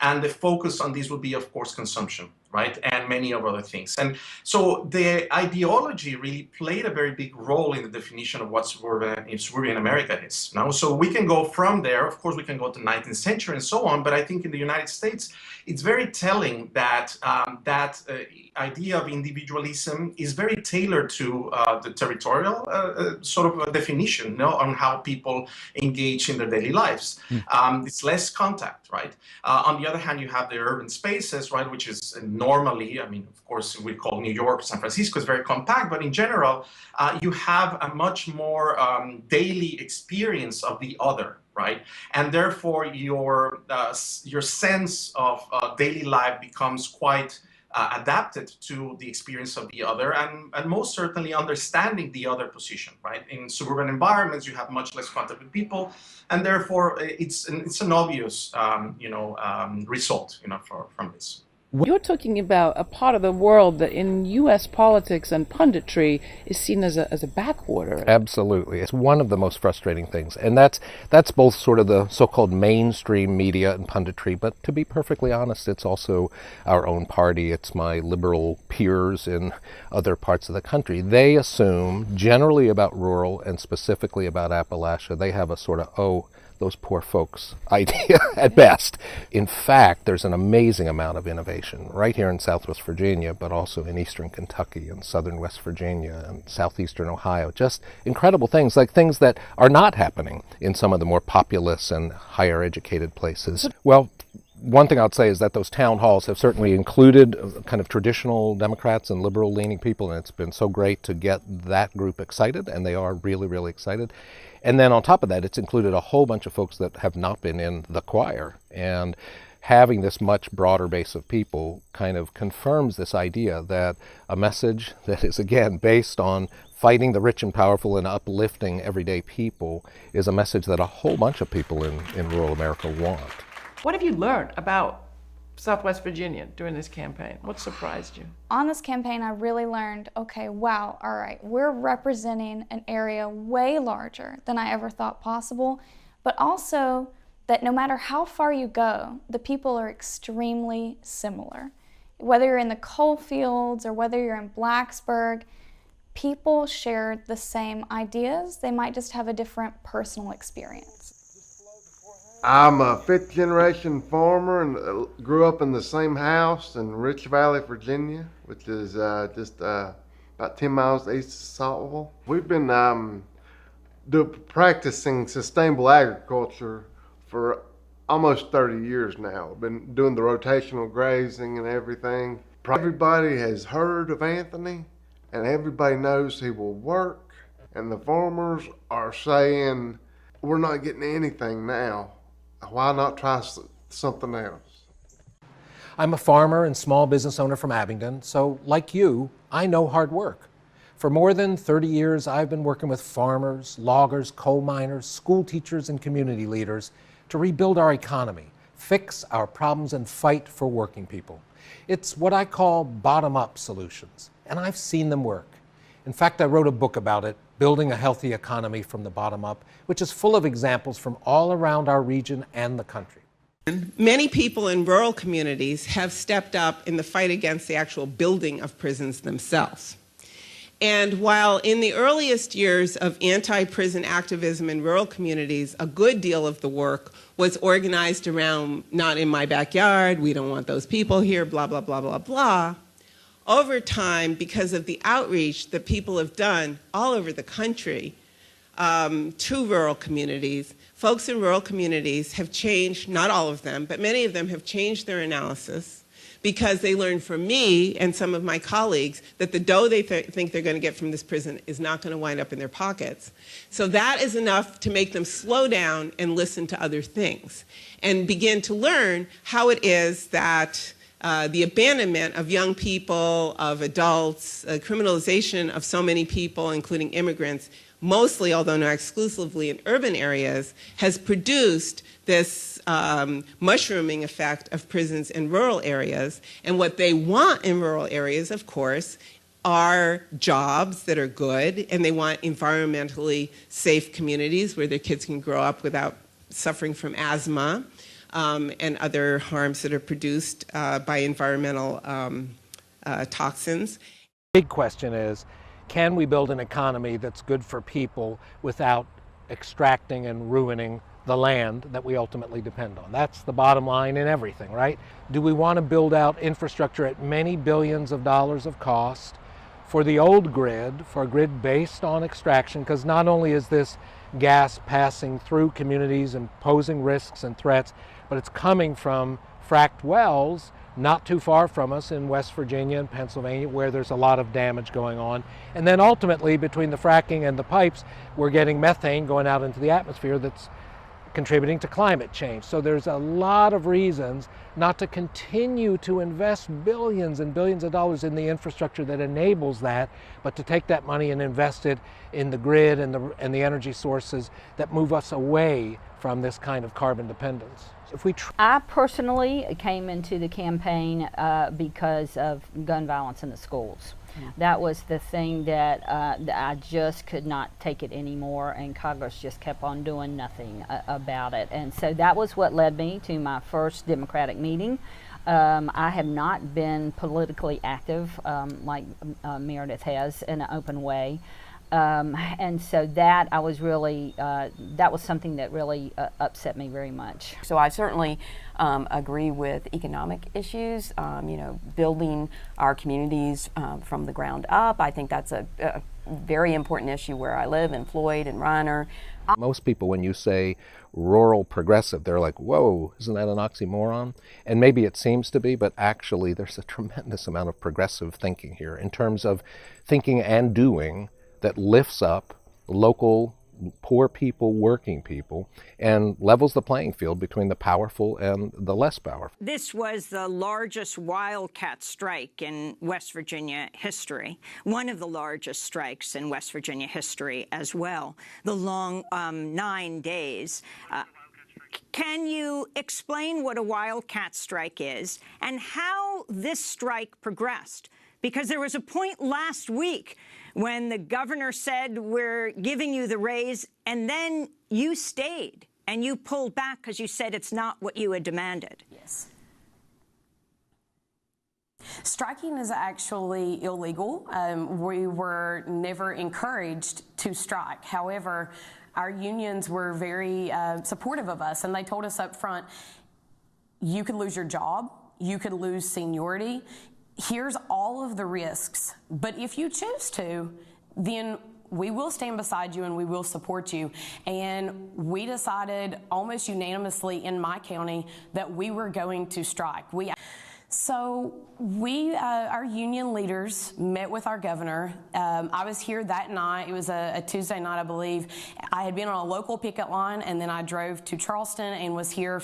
and the focus on this would be, of course, consumption, right? And many of other things. And so the ideology really played a very big role in the definition of what suburban America is. So we can go from there. Of course, we can go to the 19th century and so on. But I think in the United States, it's very telling that that idea of individualism is very tailored to the territorial sort of definition, on how people engage in their daily lives. It's less contact, right? On the other hand, you have the urban spaces, right, which is normally, I mean, of course, we call New York, San Francisco is very compact, but in general, you have a much more daily experience of the other, right? And therefore, your sense of daily life becomes quite adapted to the experience of the other, and most certainly understanding the other position, right? In suburban environments, you have much less contact with people, and therefore it's an obvious, result, from this. You're talking about a part of the world that in U.S. politics and punditry is seen as a backwater. Absolutely. It's one of the most frustrating things. And that's both sort of the so-called mainstream media and punditry, but to be perfectly honest, it's also our own party. It's my liberal peers in other parts of the country. They assume, generally about rural and specifically about Appalachia, they have a sort of, those poor folks' idea at best. In fact, there's an amazing amount of innovation right here in Southwest Virginia, but also in Eastern Kentucky and Southern West Virginia and Southeastern Ohio. Just incredible things, like things that are not happening in some of the more populous and higher educated places. Well, one thing I'd say is that those town halls have certainly included kind of traditional Democrats and liberal-leaning people, and it's been so great to get that group excited, and they are really, really excited. And then on top of that, it's included a whole bunch of folks that have not been in the choir. And having this much broader base of people kind of confirms this idea that a message that is, again, based on fighting the rich and powerful and uplifting everyday people is a message that a whole bunch of people in rural America want. What have you learned about Southwest Virginia during this campaign? What surprised you? On this campaign, I really learned, okay, wow, all right, we're representing an area way larger than I ever thought possible, but also that no matter how far you go, the people are extremely similar. Whether you're in the coal fields or whether you're in Blacksburg, people share the same ideas. They might just have a different personal experience. I'm a fifth-generation farmer and grew up in the same house in Rich Valley, Virginia, which is just about 10 miles east of Saltville. We've been practicing sustainable agriculture for almost 30 years now. Been doing the rotational grazing and everything. Everybody has heard of Anthony, and everybody knows he will work, and the farmers are saying, we're not getting anything now. Why not try something else? I'm a farmer and small business owner from Abingdon, so like you, I know hard work. For more than 30 years, I've been working with farmers, loggers, coal miners, school teachers, and community leaders to rebuild our economy, fix our problems, and fight for working people. It's what I call bottom-up solutions, and I've seen them work. In fact, I wrote a book about it, Building a Healthy Economy from the Bottom Up, which is full of examples from all around our region and the country. Many people in rural communities have stepped up in the fight against the actual building of prisons themselves. And while in the earliest years of anti-prison activism in rural communities, a good deal of the work was organized around, not in my backyard, we don't want those people here, blah, blah, blah, blah, blah. Over time, because of the outreach that people have done all over the country to rural communities, folks in rural communities have changed, not all of them, but many of them have changed their analysis because they learned from me and some of my colleagues that the dough they think they're going to get from this prison is not going to wind up in their pockets. So that is enough to make them slow down and listen to other things and begin to learn how it is that the abandonment of young people, of adults, criminalization of so many people, including immigrants, mostly, although not exclusively, in urban areas, has produced this mushrooming effect of prisons in rural areas. And what they want in rural areas, of course, are jobs that are good, and they want environmentally safe communities where their kids can grow up without suffering from asthma. And other harms that are produced by environmental toxins. Big question is, can we build an economy that's good for people without extracting and ruining the land that we ultimately depend on? That's the bottom line in everything, right? Do we want to build out infrastructure at many billions of dollars of cost for the old grid, for a grid based on extraction? Because not only is this gas passing through communities and posing risks and threats, but it's coming from fracked wells not too far from us in West Virginia and Pennsylvania, where there's a lot of damage going on. And then ultimately, between the fracking and the pipes, we're getting methane going out into the atmosphere that's contributing to climate change. So there's a lot of reasons not to continue to invest billions and billions of dollars in the infrastructure that enables that, but to take that money and invest it in the grid and the energy sources that move us away from this kind of carbon dependence. I personally came into the campaign because of gun violence in the schools. That was the thing that I just could not take it anymore, and Congress just kept on doing nothing about it. And so that was what led me to my first Democratic meeting. I have not been politically active like Meredith has in an open way. And so that I was really, that was something that really upset me very much. So I certainly agree with economic issues, building our communities from the ground up. I think that's a very important issue where I live in Floyd and Reiner. Most people, when you say rural progressive, they're like, whoa, isn't that an oxymoron? And maybe it seems to be, but actually there's a tremendous amount of progressive thinking here in terms of thinking and doing that lifts up local poor people, working people, and levels the playing field between the powerful and the less powerful. This was the largest wildcat strike in West Virginia history, one of the largest strikes in West Virginia history as well, the long 9 days. Can you explain what a wildcat strike is and how this strike progressed? Because there was a point last week when the governor said, we're giving you the raise, and then you stayed and you pulled back because you said it's not what you had demanded. Yes. Striking is actually illegal. We were never encouraged to strike. However, our unions were very supportive of us, and they told us up front, you could lose your job, you could lose seniority. Here's all of the risks, but if you choose to, then we will stand beside you and we will support you. And we decided almost unanimously in my county that we were going to strike. So our union leaders met with our governor. I was here that night. It was a Tuesday night, I believe. I had been on a local picket line, and then I drove to Charleston and was here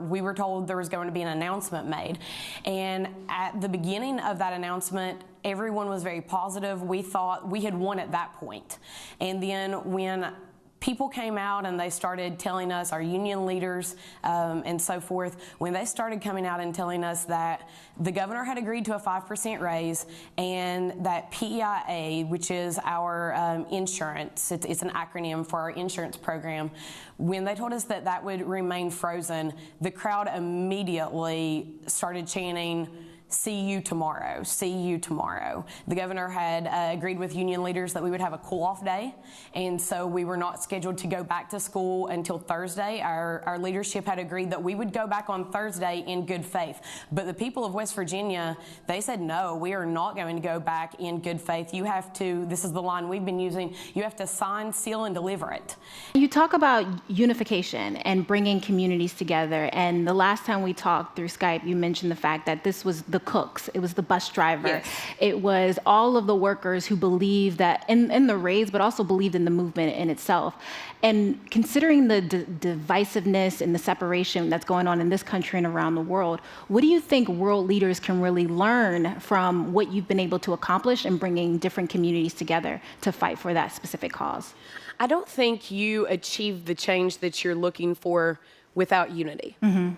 we were told there was going to be an announcement made. And at the beginning of that announcement, everyone was very positive. We thought we had won at that point. And then when people came out and they started telling us, our union leaders and so forth, when they started coming out and telling us that the governor had agreed to a 5% raise and that PEIA, which is our insurance, it's an acronym for our insurance program, when they told us that that would remain frozen, the crowd immediately started chanting, "See you tomorrow, see you tomorrow." The governor had agreed with union leaders that we would have a cool-off day, and so we were not scheduled to go back to school until Thursday. Our leadership had agreed that we would go back on Thursday in good faith. But the people of West Virginia, they said, no, we are not going to go back in good faith. You have to, this is the line we've been using, you have to sign, seal, and deliver it. You talk about unification and bringing communities together, and the last time we talked through Skype, you mentioned the fact that this was the cooks, it was the bus driver, yes. It was all of the workers who believed that in the raise, but also believed in the movement in itself. And considering the divisiveness and the separation that's going on in this country and around the world, what do you think world leaders can really learn from what you've been able to accomplish in bringing different communities together to fight for that specific cause? I don't think you achieve the change that you're looking for without unity. Mm-hmm.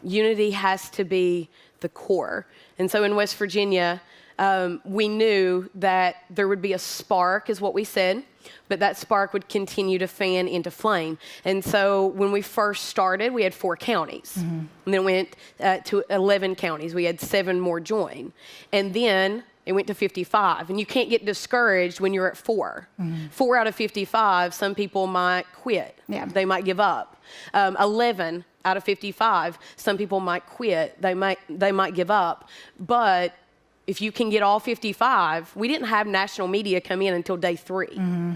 Unity has to be the core. And so in West Virginia, we knew that there would be a spark, is what we said, but that spark would continue to fan into flame. And so when we first started, we had 4 counties. Mm-hmm. And then went to 11 counties. We had 7 more join. And then it went to 55. And you can't get discouraged when you're at 4. Mm-hmm. 4 out of 55, some people might quit. Yeah. They might give up. 11 out of 55, some people might quit. They might give up. But if you can get all 55, we didn't have national media come in until day 3. Mm-hmm.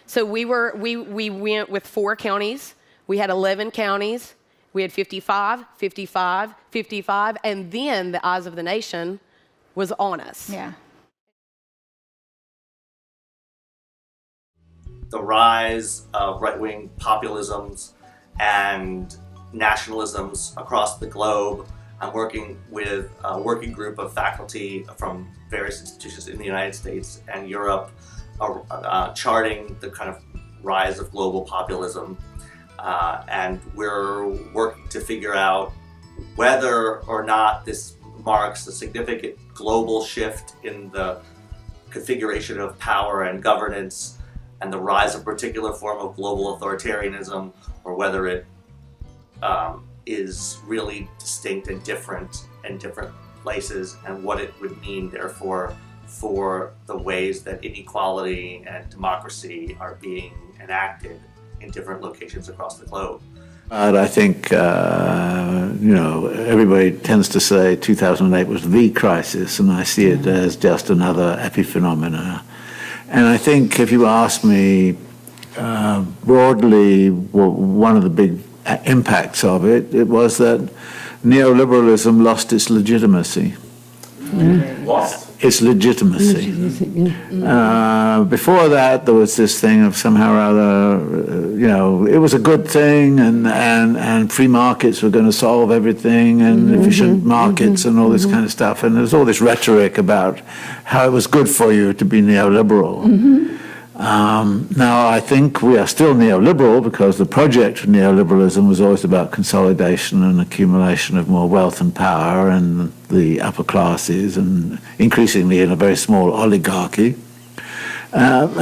So we went with 4 counties. We had 11 counties. We had 55, 55, 55, and then the eyes of the nation was on us. Yeah. The rise of right-wing populisms and nationalisms across the globe. I'm working with a working group of faculty from various institutions in the United States and Europe, charting the kind of rise of global populism. And we're working to figure out whether or not this marks a significant global shift in the configuration of power and governance and the rise of a particular form of global authoritarianism, or whether it is really distinct and different in different places, and what it would mean, therefore, for the ways that inequality and democracy are being enacted in different locations across the globe. I think, everybody tends to say 2008 was the crisis, and I see it as just another epiphenomena. And I think if you ask me broadly, one of the big impacts of it was that neoliberalism lost its legitimacy. Lost? Its legitimacy. Before that, there was this thing of somehow or other, it was a good thing, and free markets were going to solve everything, and efficient markets and all this kind of stuff. And there's all this rhetoric about how it was good for you to be neoliberal. Now, I think we are still neoliberal because the project of neoliberalism was always about consolidation and accumulation of more wealth and power and the upper classes, and increasingly in a very small oligarchy. But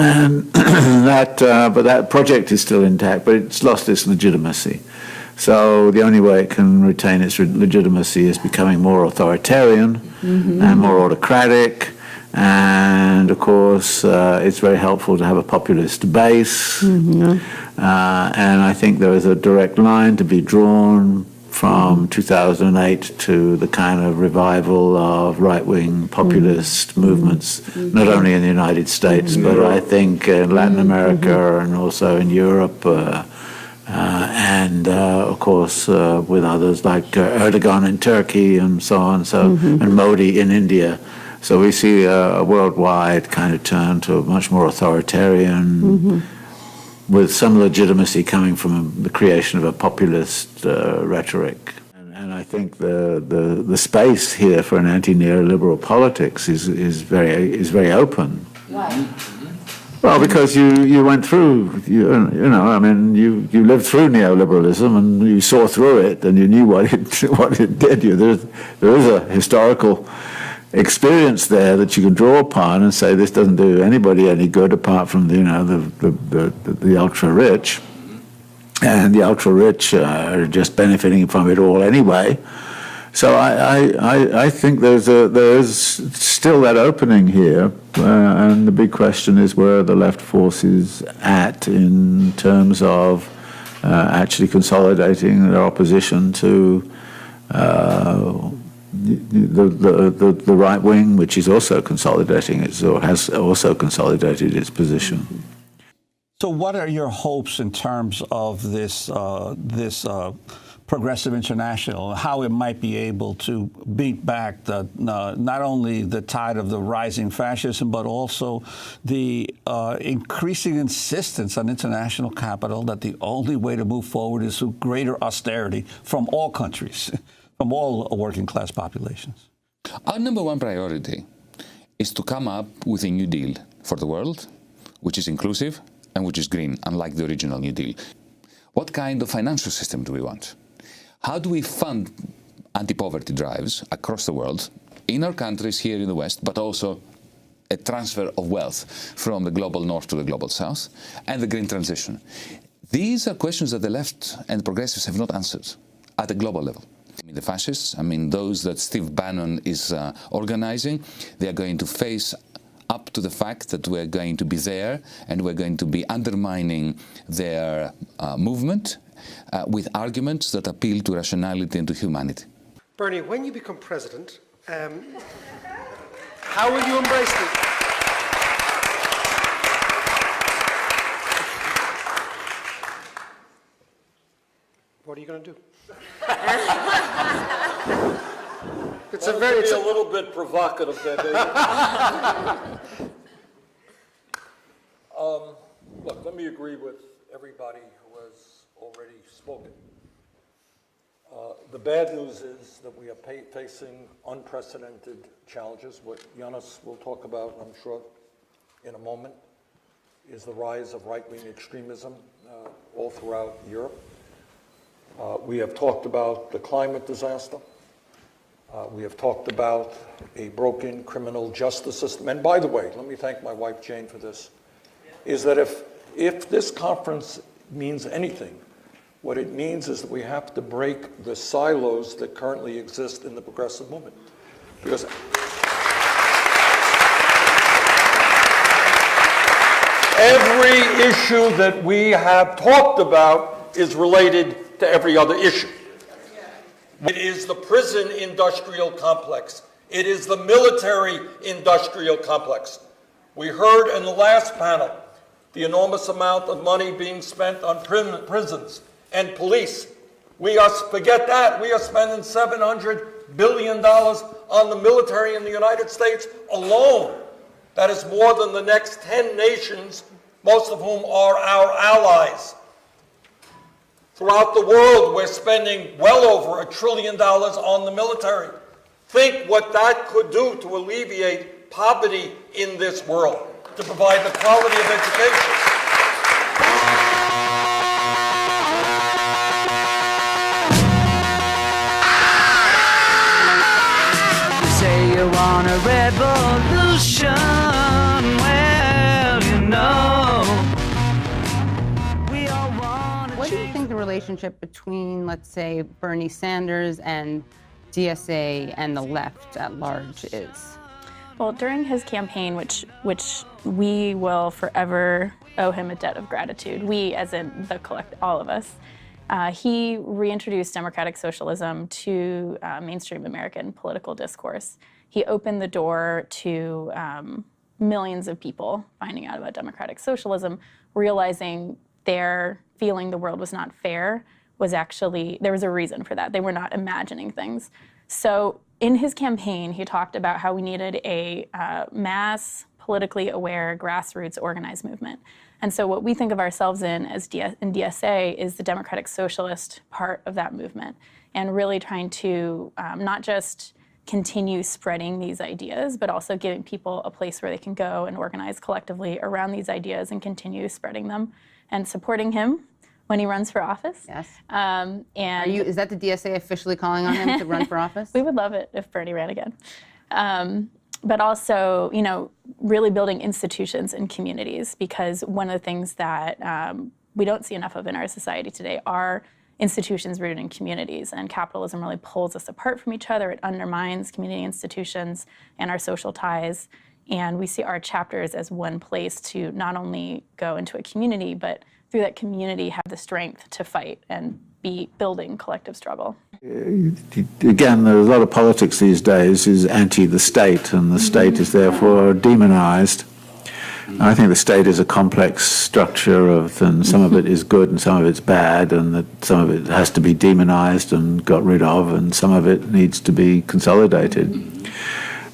that project is still intact, but it's lost its legitimacy. So the only way it can retain its legitimacy is becoming more authoritarian and more autocratic. And of course, it's very helpful to have a populist base. And I think there is a direct line to be drawn from 2008 to the kind of revival of right-wing populist movements, not only in the United States, but I think in Latin America and also in Europe, and of course with others like Erdogan in Turkey and so on, and Modi in India. So we see a worldwide kind of turn to a much more authoritarian, with some legitimacy coming from the creation of a populist rhetoric. And I think the space here for an anti-neoliberal politics is very open. Why? Well, because you went through, you lived through neoliberalism and you saw through it and you knew what it did you. There is a historical experience there that you can draw upon and say this doesn't do anybody any good apart from the ultra rich, and the ultra rich are just benefiting from it all anyway. So I think there is still that opening here, and the big question is where are the left forces at in terms of actually consolidating their opposition to the right wing, which is also consolidating has also consolidated its position. So, what are your hopes in terms of this Progressive International, how it might be able to beat back not only the tide of the rising fascism, but also the increasing insistence on international capital that the only way to move forward is through greater austerity from all countries, from all working class populations? Our number one priority is to come up with a New Deal for the world, which is inclusive and which is green, unlike the original New Deal. What kind of financial system do we want? How do we fund anti-poverty drives across the world, in our countries here in the West, but also a transfer of wealth from the global north to the global south, and the green transition? These are questions that the left and progressives have not answered at a global level. I mean, the fascists, those that Steve Bannon is organizing, they are going to face up to the fact that we're going to be there and we're going to be undermining their movement with arguments that appeal to rationality and to humanity. Bernie, when you become president, how will you embrace this? What are you going to do? It's a little bit provocative, David. Look, let me agree with everybody who has already spoken. The bad news is that we are facing unprecedented challenges. What Yanis will talk about, I'm sure, in a moment, is the rise of right-wing extremism all throughout Europe. We have talked about the climate disaster. We have talked about a broken criminal justice system. And by the way, let me thank my wife Jane for this, is that if this conference means anything, what it means is that we have to break the silos that currently exist in the progressive movement. Because Every issue that we have talked about is related to every other issue. It is the prison industrial complex. It is the military industrial complex. We heard in the last panel the enormous amount of money being spent on prisons and police. Forget that. We are spending $700 billion on the military in the United States alone. That is more than the next 10 nations, most of whom are our allies. Throughout the world, we're spending well over $1 trillion on the military. Think what that could do to alleviate poverty in this world, to provide the quality of education. You say you want a revolution, well, you know, we all want to What do you think the relationship between, let's say, Bernie Sanders and DSA and the left at large is? Well, during his campaign, which we will forever owe him a debt of gratitude, we as in the all of us, he reintroduced democratic socialism to mainstream American political discourse. He opened the door to millions of people finding out about democratic socialism, realizing their feeling the world was not fair was actually, there was a reason for that. They were not imagining things. So in his campaign, he talked about how we needed a mass, politically aware, grassroots organized movement. And so what we think of ourselves in as in DSA is the democratic socialist part of that movement, and really trying to not just continue spreading these ideas, but also giving people a place where they can go and organize collectively around these ideas and continue spreading them, and supporting him when he runs for office. Yes. And is that the DSA officially calling on him to run for office? We would love it if Bernie ran again. But also, you know, really building institutions and communities, because one of the things that we don't see enough of in our society today are institutions rooted in communities, and capitalism really pulls us apart from each other. It undermines community institutions and our social ties, and we see our chapters as one place to not only go into a community, but through that community have the strength to fight and be building collective struggle. Again, there's a lot of politics these days is anti the state, and the state is therefore demonized. I think the state is a complex structure and some of it is good and some of it's bad, and that some of it has to be demonized and got rid of, and some of it needs to be consolidated.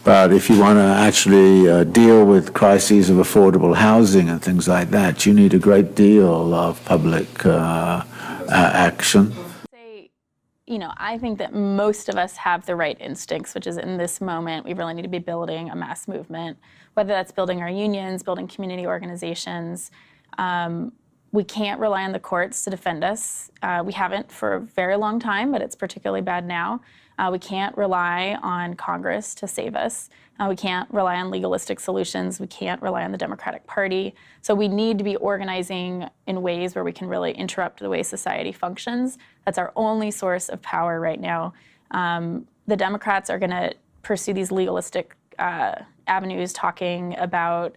But if you want to actually deal with crises of affordable housing and things like that, you need a great deal of public action. You know, I think that most of us have the right instincts, which is in this moment, we really need to be building a mass movement, whether that's building our unions, building community organizations. We can't rely on the courts to defend us. We haven't for a very long time, but it's particularly bad now. We can't rely on Congress to save us. We can't rely on legalistic solutions. We can't rely on the Democratic Party. So we need to be organizing in ways where we can really interrupt the way society functions. That's our only source of power right now. The Democrats are going to pursue these legalistic avenues, talking about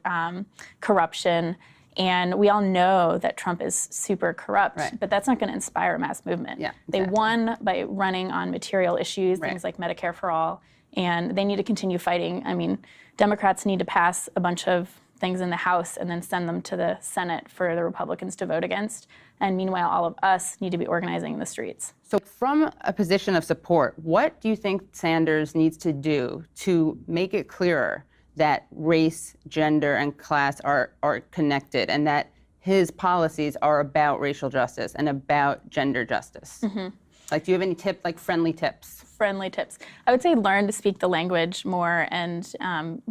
corruption. And we all know that Trump is super corrupt, but that's not going to inspire a mass movement. Yeah, exactly. They won by running on material issues, things like Medicare for all, and they need to continue fighting. I mean, Democrats need to pass a bunch of things in the House and then send them to the Senate for the Republicans to vote against. And meanwhile, all of us need to be organizing in the streets. So from a position of support, what do you think Sanders needs to do to make it clearer that race, gender, and class are connected, and that his policies are about racial justice and about gender justice? Mm-hmm. Like, do you have any tips, like friendly tips? Friendly tips. I would say learn to speak the language more and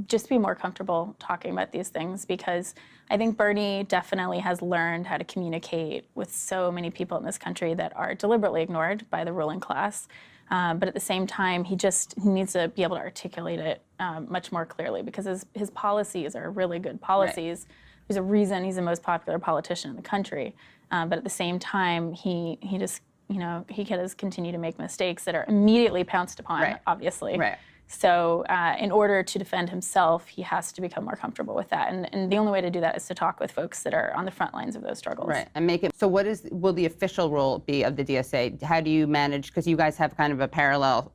just be more comfortable talking about these things, because I think Bernie definitely has learned how to communicate with so many people in this country that are deliberately ignored by the ruling class. But at the same time, he needs to be able to articulate it much more clearly, because his policies are really good policies. Right. There's a reason he's the most popular politician in the country. But at the same time, he just, you know, he has continued to make mistakes that are immediately pounced upon, obviously. Right. So in order to defend himself, he has to become more comfortable with that. And the only way to do that is to talk with folks that are on the front lines of those struggles. Right, and make it, so what will the official role be of the DSA? How do you manage, because you guys have kind of a parallel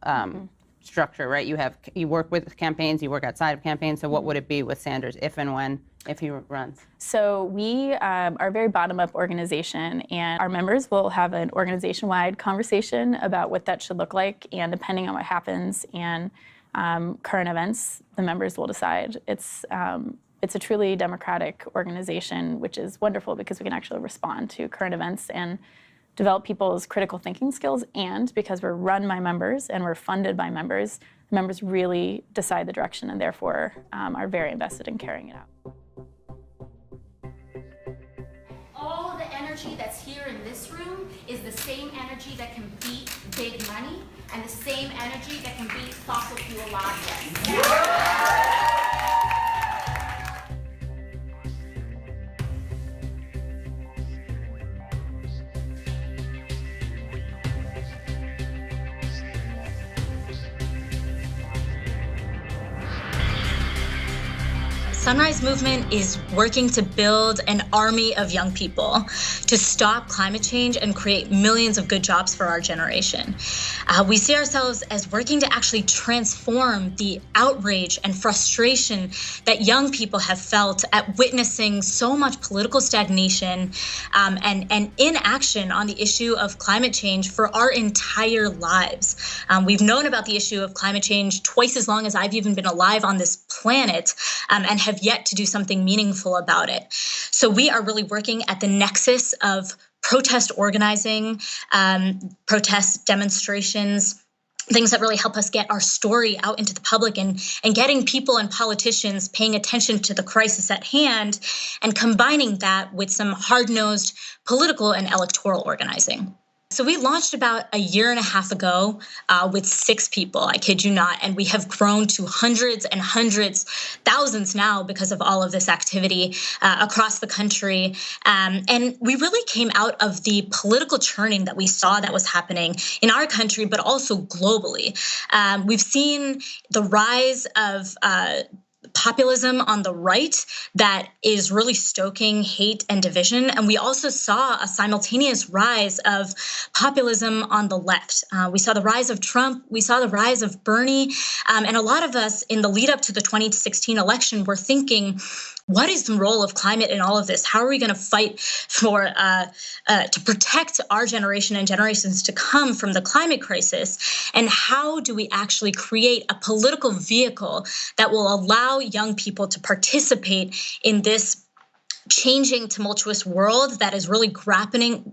structure, right? You work with campaigns, you work outside of campaigns, so what would it be with Sanders if and when, if he runs? So we are a very bottom-up organization, and our members will have an organization-wide conversation about what that should look like, and depending on what happens and current events, the members will decide. It's a truly democratic organization, which is wonderful because we can actually respond to current events and develop people's critical thinking skills, and because we're run by members and we're funded by members, members really decide the direction and therefore are very invested in carrying it out. All of the energy that's here in this room is the same energy that can beat big money and the same energy that can beat fossil fuel lobbyists. Sunrise Movement is working to build an army of young people to stop climate change and create millions of good jobs for our generation. We see ourselves as working to actually transform the outrage and frustration that young people have felt at witnessing so much political stagnation and inaction on the issue of climate change for our entire lives. We've known about the issue of climate change twice as long as I've even been alive on this planet, and have yet to do something meaningful about it. So we are really working at the nexus of protest organizing, protest demonstrations, things that really help us get our story out into the public and getting people and politicians paying attention to the crisis at hand and combining that with some hard-nosed political and electoral organizing. So we launched about a year and a half ago with 6 people, I kid you not, and we have grown to hundreds and hundreds, thousands now because of all of this activity across the country. And we really came out of the political churning that we saw that was happening in our country, but also globally. We've seen the rise of populism on the right that is really stoking hate and division. And we also saw a simultaneous rise of populism on the left. We saw the rise of Trump. We saw the rise of Bernie. And a lot of us in the lead up to the 2016 election were thinking, what is the role of climate in all of this? How are we going to fight for to protect our generation and generations to come from the climate crisis? And how do we actually create a political vehicle that will allow young people to participate in this changing, tumultuous world that is really grappling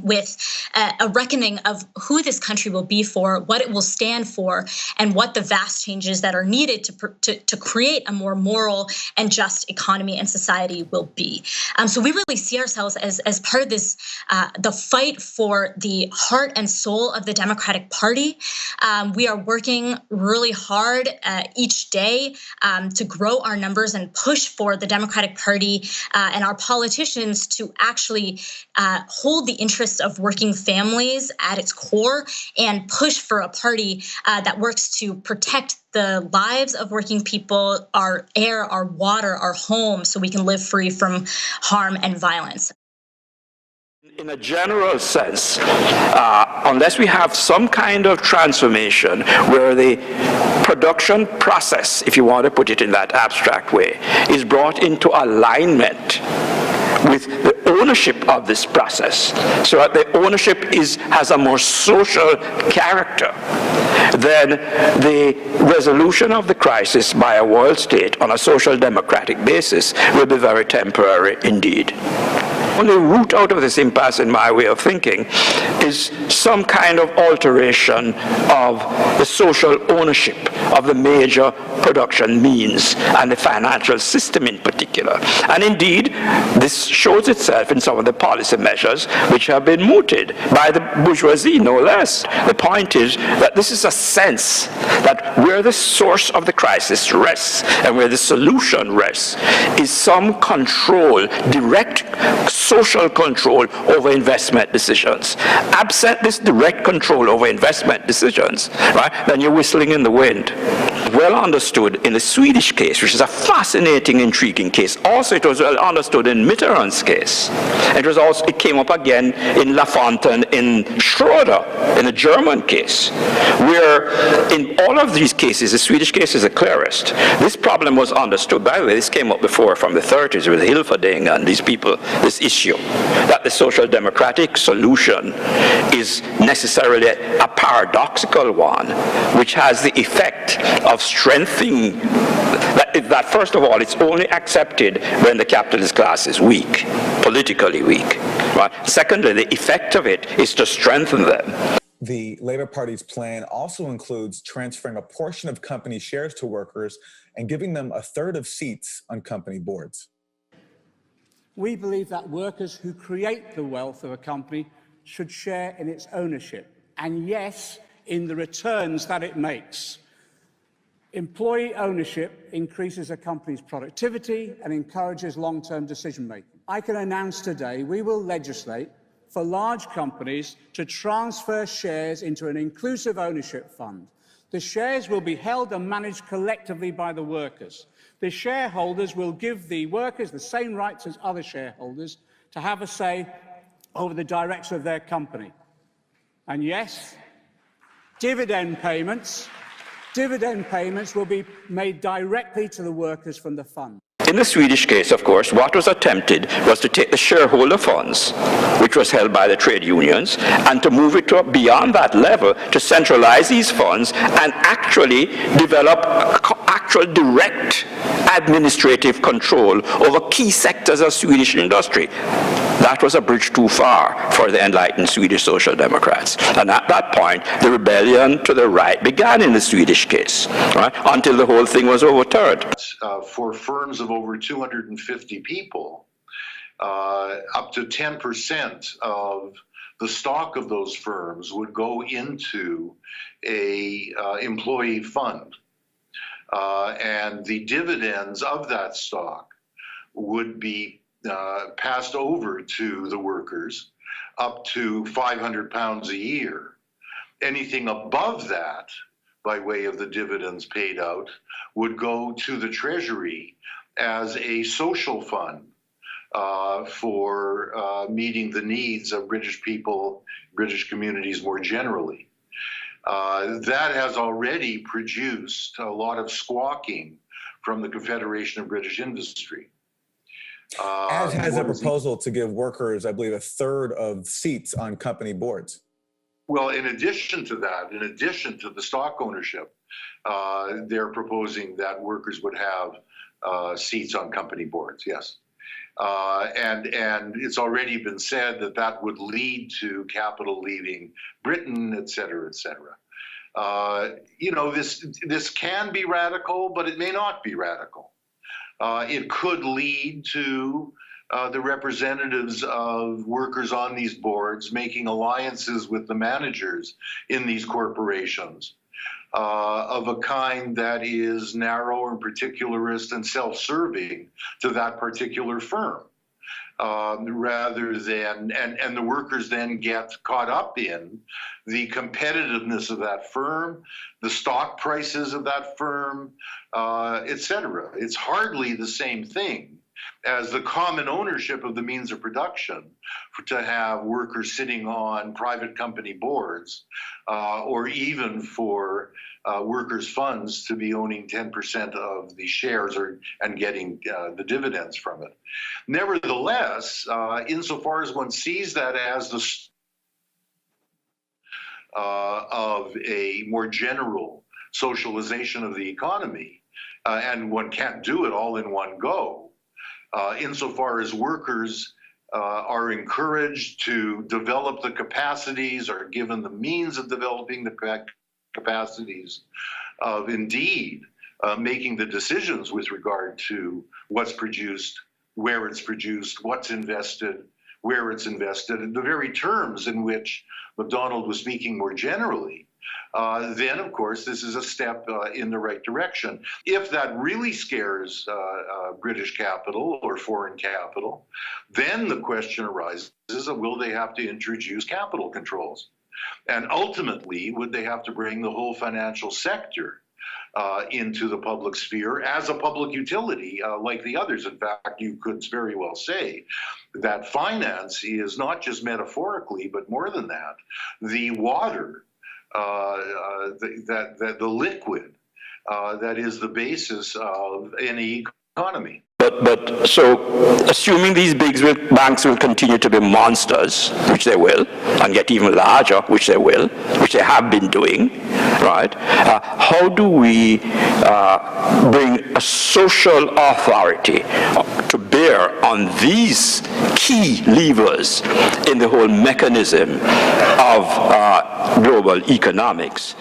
with a reckoning of who this country will be for, what it will stand for, and what the vast changes that are needed to create a more moral and just economy and society will be. So we really see ourselves as part of this, the fight for the heart and soul of the Democratic Party. We are working really hard each day to grow our numbers and push for the Democratic Party and our politicians to actually hold the interests of working families at its core and push for a party that works to protect the lives of working people, our air, our water, our homes, so we can live free from harm and violence. In a general sense, unless we have some kind of transformation where the production process, if you want to put it in that abstract way, is brought into alignment with the ownership of this process, so that the ownership has a more social character, then the resolution of the crisis by a world state on a social democratic basis will be very temporary indeed. Only route out of this impasse, in my way of thinking, is some kind of alteration of the social ownership of the major production means and the financial system in particular. And indeed, this shows itself in some of the policy measures which have been mooted by the bourgeoisie, no less. The point is that this is a sense that where the source of the crisis rests and where the solution rests is some control, direct social control over investment decisions. Absent this direct control over investment decisions, right, then you're whistling in the wind. Well understood in the Swedish case, which is a fascinating, intriguing case. Also, it was well understood in Mitterrand's case. It came up again in Lafontaine, in Schroeder, in the German case, where in all of these cases, the Swedish case is the clearest. This problem was understood. By the way, this came up before from the 30s with Hilferding and these people, this issue, that the social democratic solution is necessarily a paradoxical one, which has the effect of strengthening that first of all, it's only accepted when the capitalist class is weak, politically weak. Right? Secondly, the effect of it is to strengthen them. The Labour Party's plan also includes transferring a portion of company shares to workers and giving them a third of seats on company boards. We believe that workers who create the wealth of a company should share in its ownership, and yes, in the returns that it makes. Employee ownership increases a company's productivity and encourages long-term decision-making. I can announce today we will legislate for large companies to transfer shares into an inclusive ownership fund. The shares will be held and managed collectively by the workers. The shareholders will give the workers the same rights as other shareholders to have a say over the direction of their company. And yes, dividend payments will be made directly to the workers from the fund. In the Swedish case, of course, what was attempted was to take the shareholder funds, which was held by the trade unions, and to move it to beyond that level, to centralize these funds and actually develop actual direct administrative control over key sectors of Swedish industry. That was a bridge too far for the enlightened Swedish Social Democrats. And at that point, the rebellion to the right began in the Swedish case, right, until the whole thing was overturned. For firms of over 250 people, up to 10% of the stock of those firms would go into a employee fund. And the dividends of that stock would be passed over to the workers up to £500 a year. Anything above that, by way of the dividends paid out, would go to the Treasury as a social fund for meeting the needs of British people, British communities more generally. That has already produced a lot of squawking from the Confederation of British Industry. As has a proposal to give workers, I believe, a third of seats on company boards. Well, in addition to that, in addition to the stock ownership, they're proposing that workers would have seats on company boards, yes. And it's already been said that that would lead to capital leaving Britain, et cetera, et cetera. You know, this can be radical, but it may not be radical. It could lead to the representatives of workers on these boards making alliances with the managers in these corporations of a kind that is narrow and particularist and self-serving to that particular firm, rather than, and the workers then get caught up in the competitiveness of that firm, the stock prices of that firm, et cetera. It's hardly the same thing as the common ownership of the means of production to have workers sitting on private company boards, or even for workers' funds to be owning 10% of the shares and getting the dividends from it. Nevertheless, insofar as one sees that as the of a more general socialization of the economy, and one can't do it all in one go, insofar as workers are encouraged to develop the capacities, are given the means of developing the capacities of indeed making the decisions with regard to what's produced, where it's produced, what's invested, where it's invested, and the very terms in which McDonald was speaking more generally, then, of course, this is a step in the right direction. If that really scares British capital or foreign capital, then the question arises, will they have to introduce capital controls? And ultimately, would they have to bring the whole financial sector into the public sphere as a public utility like the others? In fact, you could very well say that finance is not just metaphorically, but more than that, the water, the liquid that is the basis of any economy. But so, assuming these big banks will continue to be monsters, which they will, and get even larger, which they will, which they have been doing, right? How do we bring a social authority to bear on these key levers in the whole mechanism of global economics?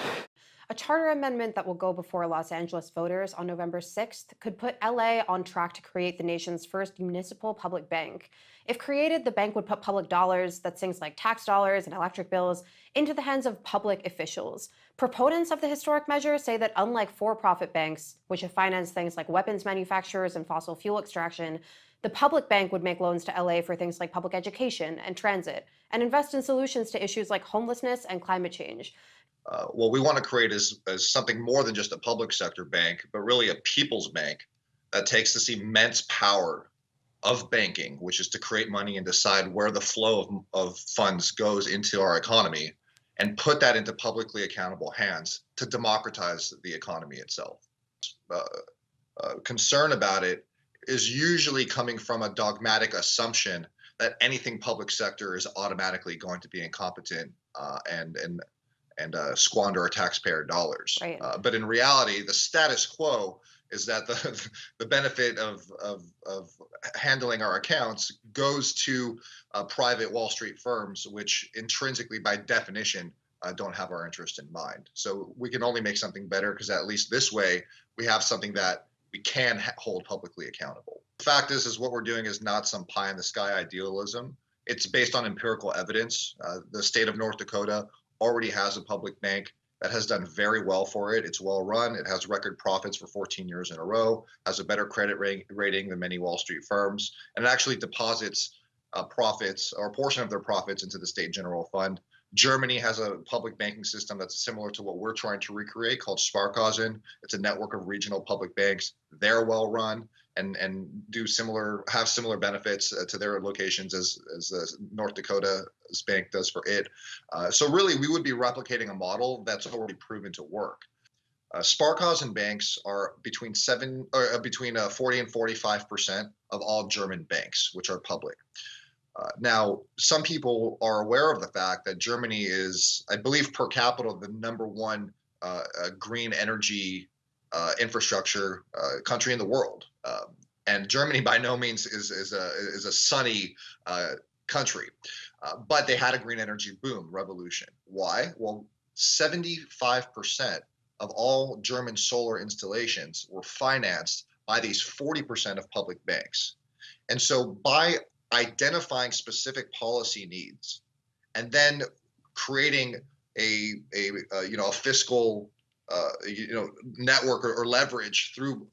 A charter amendment that will go before Los Angeles voters on November 6th could put LA on track to create the nation's first municipal public bank. If created, the bank would put public dollars, that's things like tax dollars and electric bills, into the hands of public officials. Proponents of the historic measure say that unlike for-profit banks, which have financed things like weapons manufacturers and fossil fuel extraction, the public bank would make loans to LA for things like public education and transit, and invest in solutions to issues like homelessness and climate change. What we want to create is something more than just a public sector bank, but really a people's bank that takes this immense power of banking, which is to create money and decide where the flow of funds goes into our economy, and put that into publicly accountable hands to democratize the economy itself. Concern about it is usually coming from a dogmatic assumption that anything public sector is automatically going to be incompetent and squander our taxpayer dollars. Right. But in reality, the status quo is that the benefit of handling our accounts goes to private Wall Street firms, which intrinsically, by definition, don't have our interest in mind. So we can only make something better because at least this way, we have something that we can hold publicly accountable. The fact is what we're doing is not some pie in the sky idealism. It's based on empirical evidence. The state of North Dakota already has a public bank that has done very well for it. It's well run. It has record profits for 14 years in a row, has a better credit rating than many Wall Street firms, and it actually deposits profits or a portion of their profits into the state general fund. Germany has a public banking system that's similar to what we're trying to recreate called Sparkassen. It's a network of regional public banks. They're well run and have similar benefits to their locations as North Dakota's bank does for it. So really, we would be replicating a model that's already proven to work. Sparkassen banks are between 40 and 45% of all German banks, which are public. Now, some people are aware of the fact that Germany is, I believe, per capita, the #1 green energy infrastructure country in the world. And Germany, by no means, is a sunny country, but they had a green energy boom revolution. Why? Well, 75% of all German solar installations were financed by these 40% of public banks. And so by identifying specific policy needs and then creating a fiscal network or leverage through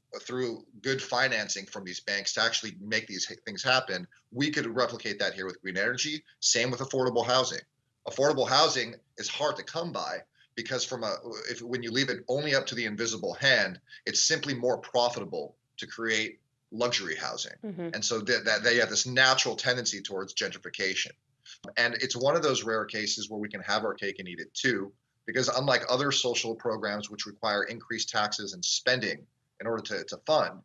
good financing from these banks to actually make these things happen, we could replicate that here with green energy. Same with affordable housing. Affordable housing is hard to come by because when you leave it only up to the invisible hand, it's simply more profitable to create luxury housing. Mm-hmm. And so that they have this natural tendency towards gentrification. And it's one of those rare cases where we can have our cake and eat it too, because unlike other social programs which require increased taxes and spending in order to fund,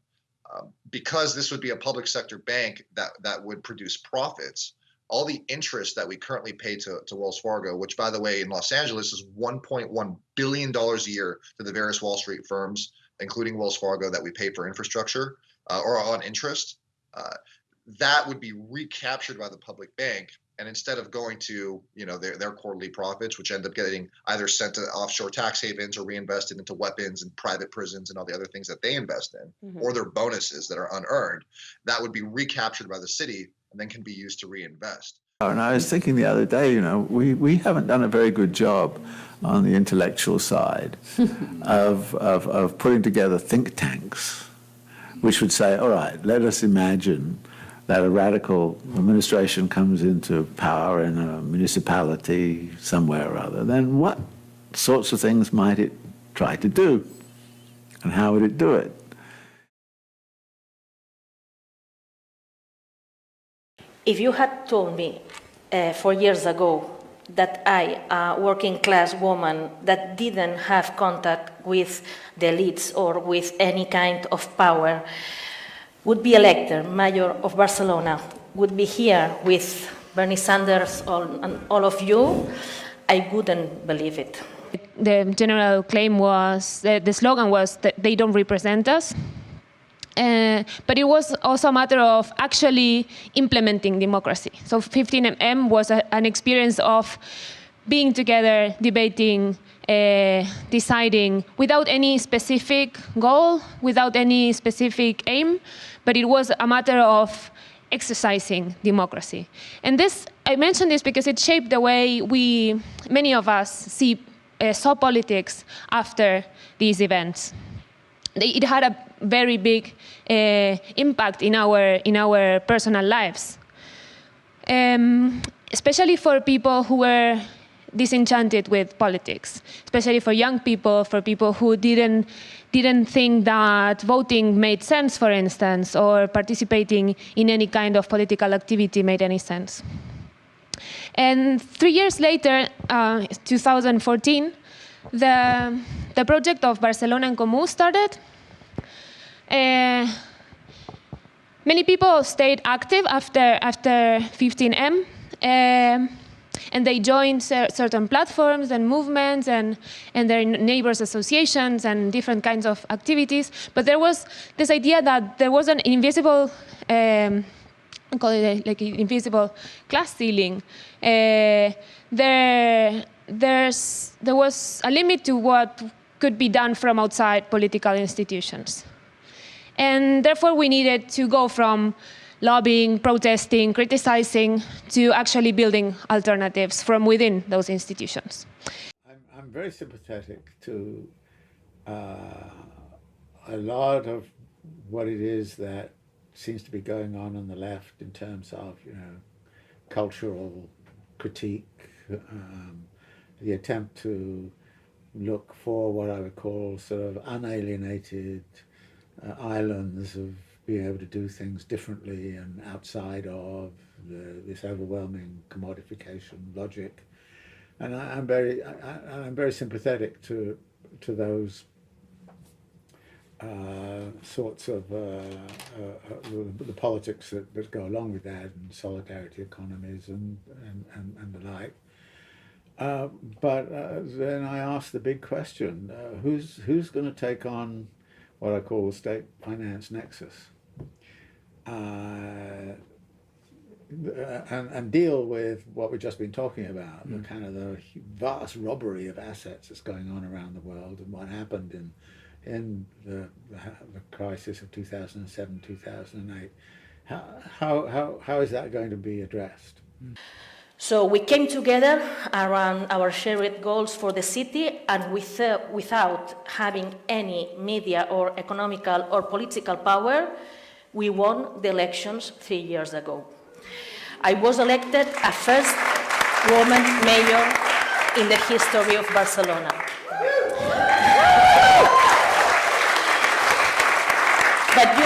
because this would be a public sector bank that would produce profits, all the interest that we currently pay to Wells Fargo, which by the way in Los Angeles is $1.1 billion a year to the various Wall Street firms, including Wells Fargo, that we pay for infrastructure or on interest, that would be recaptured by the public bank. And instead of going to their quarterly profits, which end up getting either sent to offshore tax havens or reinvested into weapons and private prisons and all the other things that they invest in, mm-hmm. or their bonuses that are unearned, that would be recaptured by the city and then can be used to reinvest. And I was thinking the other day, we haven't done a very good job on the intellectual side of putting together think tanks, which would say, all right, let us imagine that a radical administration comes into power in a municipality somewhere or other. Then what sorts of things might it try to do? And how would it do it? If you had told me 4 years ago that I, a working class woman that didn't have contact with the elites or with any kind of power, would be elected mayor of Barcelona, would be here with Bernie Sanders and all of you, I wouldn't believe it. The general claim was, the slogan was that they don't represent us. But it was also a matter of actually implementing democracy. So 15M was an experience of being together, debating, deciding without any specific goal, without any specific aim, but it was a matter of exercising democracy. And this, I mention this because it shaped the way many of us saw politics after these events. It had a very big impact in our personal lives, especially for people who were disenchanted with politics, especially for young people, for people who didn't think that voting made sense, for instance, or participating in any kind of political activity made any sense. And 3 years later, 2014, the project of Barcelona en Comú started. Many people stayed active after 15M, and they joined certain platforms and movements and their neighbors associations and different kinds of activities. But there was this idea that there was an invisible, I call it like an invisible class ceiling. There was a limit to what could be done from outside political institutions. And therefore, we needed to go from lobbying, protesting, criticizing, to actually building alternatives from within those institutions. I'm very sympathetic to a lot of what it is that seems to be going on the left in terms of, cultural critique, the attempt to look for what I would call sort of unalienated islands of being able to do things differently and outside of this overwhelming commodification logic. And I'm very sympathetic to those sorts of the politics that go along with that, and solidarity economies and the like. But then I ask the big question: who's going to take on what I call the state finance nexus, and deal with what we've just been talking about, the kind of the vast robbery of assets that's going on around the world, and what happened in the crisis of 2007, 2008. How is that going to be addressed? So we came together around our shared goals for the city, and without having any media or economical or political power, we won the elections 3 years ago. I was elected a first woman mayor in the history of Barcelona. But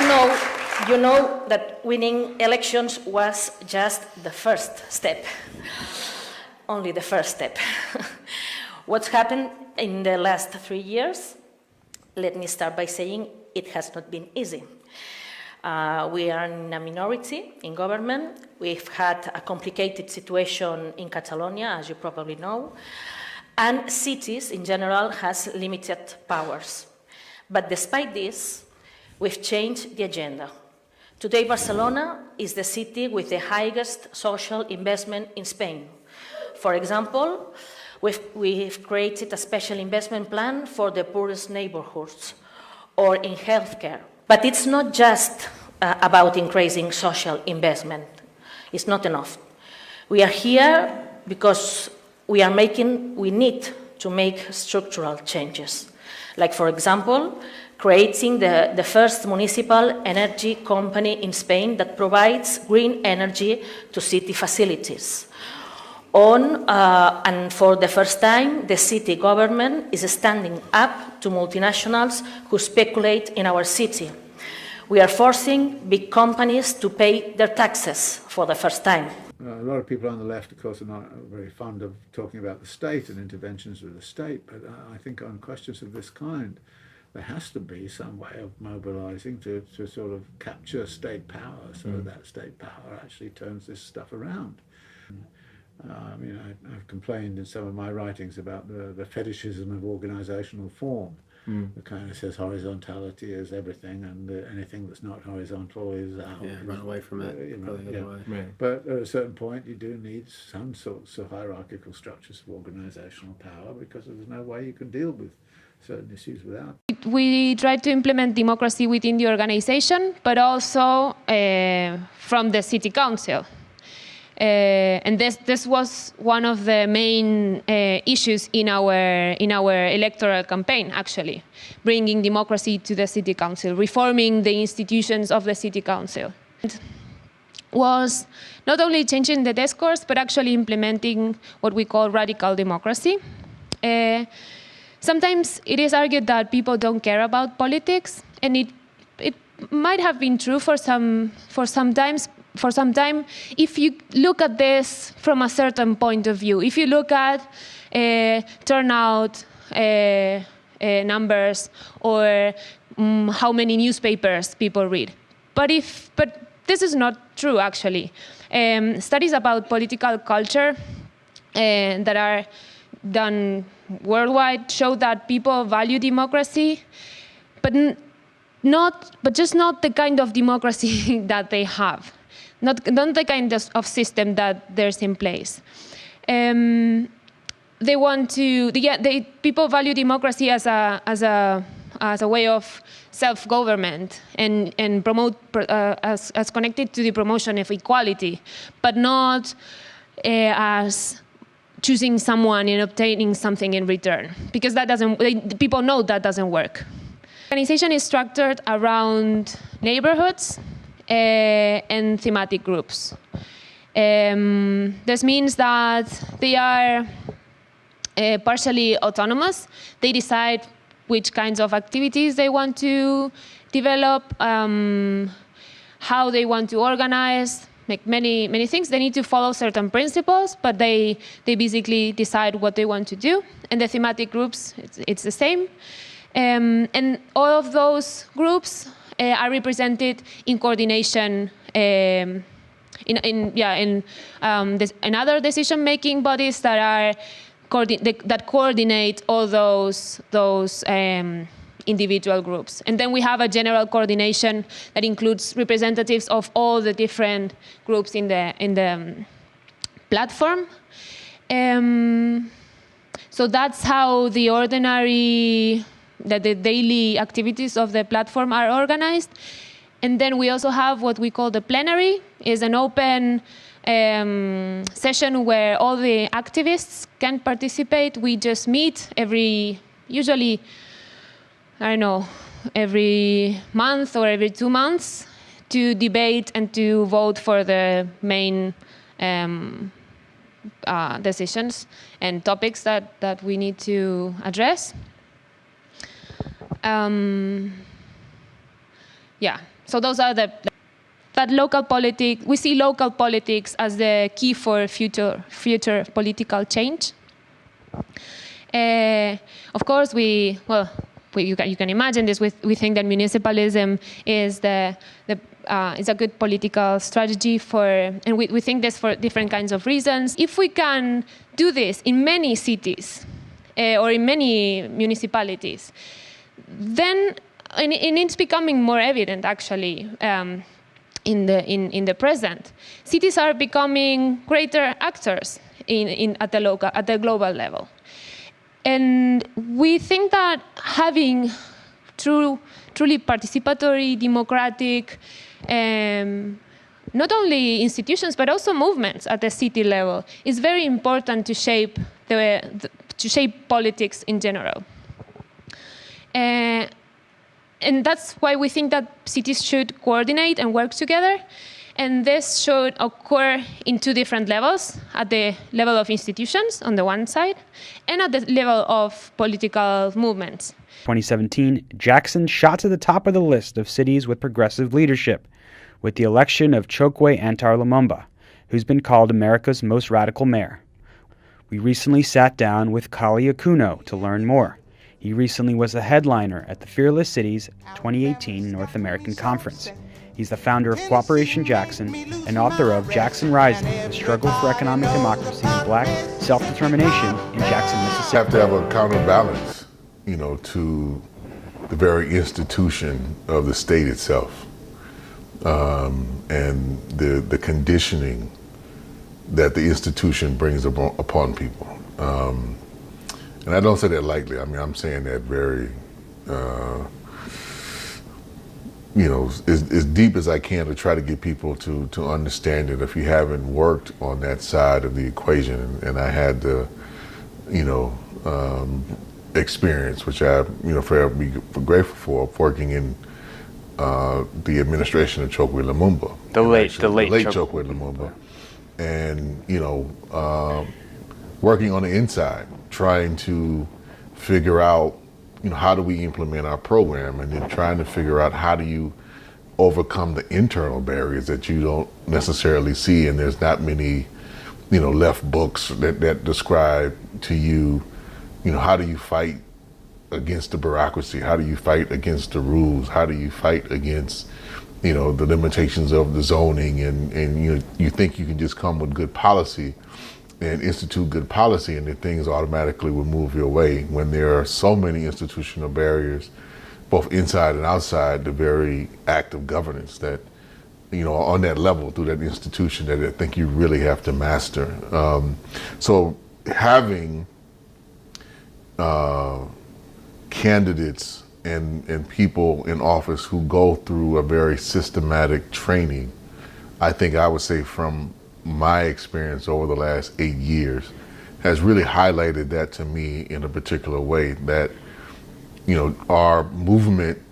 you know that winning elections was just the first step, only the first step. What's happened in the last 3 years? Let me start by saying it has not been easy. We are in a minority in government. We've had a complicated situation in Catalonia, as you probably know, and cities in general has limited powers. But despite this, we've changed the agenda. Today, Barcelona is the city with the highest social investment in Spain. For example, we've created a special investment plan for the poorest neighborhoods or in healthcare. But it's not just about increasing social investment. It's not enough. We are here because we need to make structural changes. Like, for example, creating the first municipal energy company in Spain that provides green energy to city facilities. And for the first time, the city government is standing up to multinationals who speculate in our city. We are forcing big companies to pay their taxes for the first time. A lot of people on the left, of course, are not very fond of talking about the state and interventions with the state, but I think on questions of this kind, there has to be some way of mobilizing to sort of capture state power so that state power actually turns this stuff around. I mean, I've complained in some of my writings about the fetishism of organizational form. It kind of says horizontality is everything, and anything that's not horizontal is out. Yeah, run away from it. Right. But at a certain point, you do need some sorts of hierarchical structures of organizational power, because there's no way you can deal with certain issues without. We try to implement democracy within the organization, but also from the city council. And this was one of the main issues in our electoral campaign, actually, bringing democracy to the city council, reforming the institutions of the city council. It was not only changing the discourse, but actually implementing what we call radical democracy. Sometimes it is argued that people don't care about politics, and it might have been true for some time, if you look at this from a certain point of view. If you look at turnout numbers or how many newspapers people read. But this is not true, actually. Studies about political culture that are done worldwide show that people value democracy, but just not the kind of democracy that they have. Not the kind of system that there's in place. They want to. People value democracy as a way of self-government and promote as connected to the promotion of equality, but not as choosing someone and obtaining something in return, because that doesn't. People know that doesn't work. Organization is structured around neighborhoods and thematic groups. This means that they are partially autonomous. They decide which kinds of activities they want to develop, how they want to organize, like many things. They need to follow certain principles, but they basically decide what they want to do. And the thematic groups, it's the same. And all of those groups are represented in coordination in other decision-making bodies that coordinate all those individual groups. And then we have a general coordination that includes representatives of all the different groups in the platform. So that's how the daily activities of the platform are organized. And then we also have what we call the plenary. It's an open session where all the activists can participate. We just meet usually, every month or every 2 months to debate and to vote for the main decisions and topics that we need to address. So those are that local politics. We see local politics as the key for future political change. Of course, you can imagine this. We think that municipalism is is a good political strategy and we think this for different kinds of reasons. If we can do this in many cities or in many municipalities, then and it's becoming more evident actually in the present. Cities are becoming greater actors at the global level, and we think that having truly participatory, democratic not only institutions but also movements at the city level is very important to shape to shape politics in general. And that's why we think that cities should coordinate and work together. And this should occur in two different levels, at the level of institutions on the one side, and at the level of political movements. 2017, Jackson shot to the top of the list of cities with progressive leadership, with the election of Chokwe Antar Lumumba, who's been called America's most radical mayor. We recently sat down with Kali Akuno to learn more. He recently was a headliner at the Fearless Cities 2018 North American Conference. He's the founder of Cooperation Jackson and author of Jackson Rising, The Struggle for Economic Democracy and Black Self-Determination in Jackson, Mississippi. You have to have a counterbalance, to the very institution of the state itself, and the conditioning that the institution brings upon people. And I don't say that lightly. I mean, I'm saying that very, as deep as I can to try to get people to understand it if you haven't worked on that side of the equation. And I had the, experience, which I, forever be grateful for, working in the administration of Chokwe Lumumba. The late Chokwe Lumumba. And, working on the inside, trying to figure out, how do we implement our program, and then trying to figure out how do you overcome the internal barriers that you don't necessarily see. And there's not many, left books that describe to you, how do you fight against the bureaucracy? How do you fight against the rules? How do you fight against, the limitations of the zoning? And you think you can just come with good policy and institute good policy, and then things automatically will move your way, when there are so many institutional barriers, both inside and outside the very act of governance, that, on that level, through that institution, that I think you really have to master. So having candidates and people in office who go through a very systematic training, I think I would say from my experience over the last 8 years, has really highlighted that to me in a particular way, that, our movement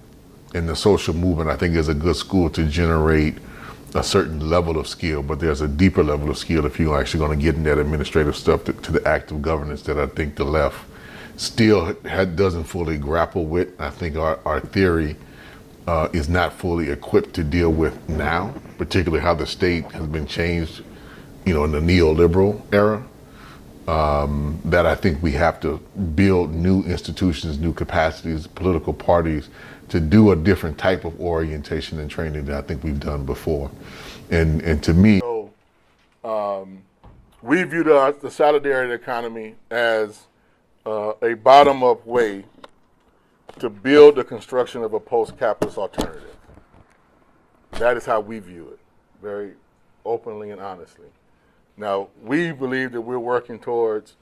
and the social movement, I think, is a good school to generate a certain level of skill, but there's a deeper level of skill if you're actually going to get in that administrative stuff to the active governance that I think the left still doesn't fully grapple with. I think our theory is not fully equipped to deal with now, particularly how the state has been changed, in the neoliberal era, that I think we have to build new institutions, new capacities, political parties, to do a different type of orientation and training than I think we've done before. And to me, we view the solidarity economy as a bottom-up way to build the construction of a post-capitalist alternative. That is how we view it, very openly and honestly. Now, we believe that we're working towards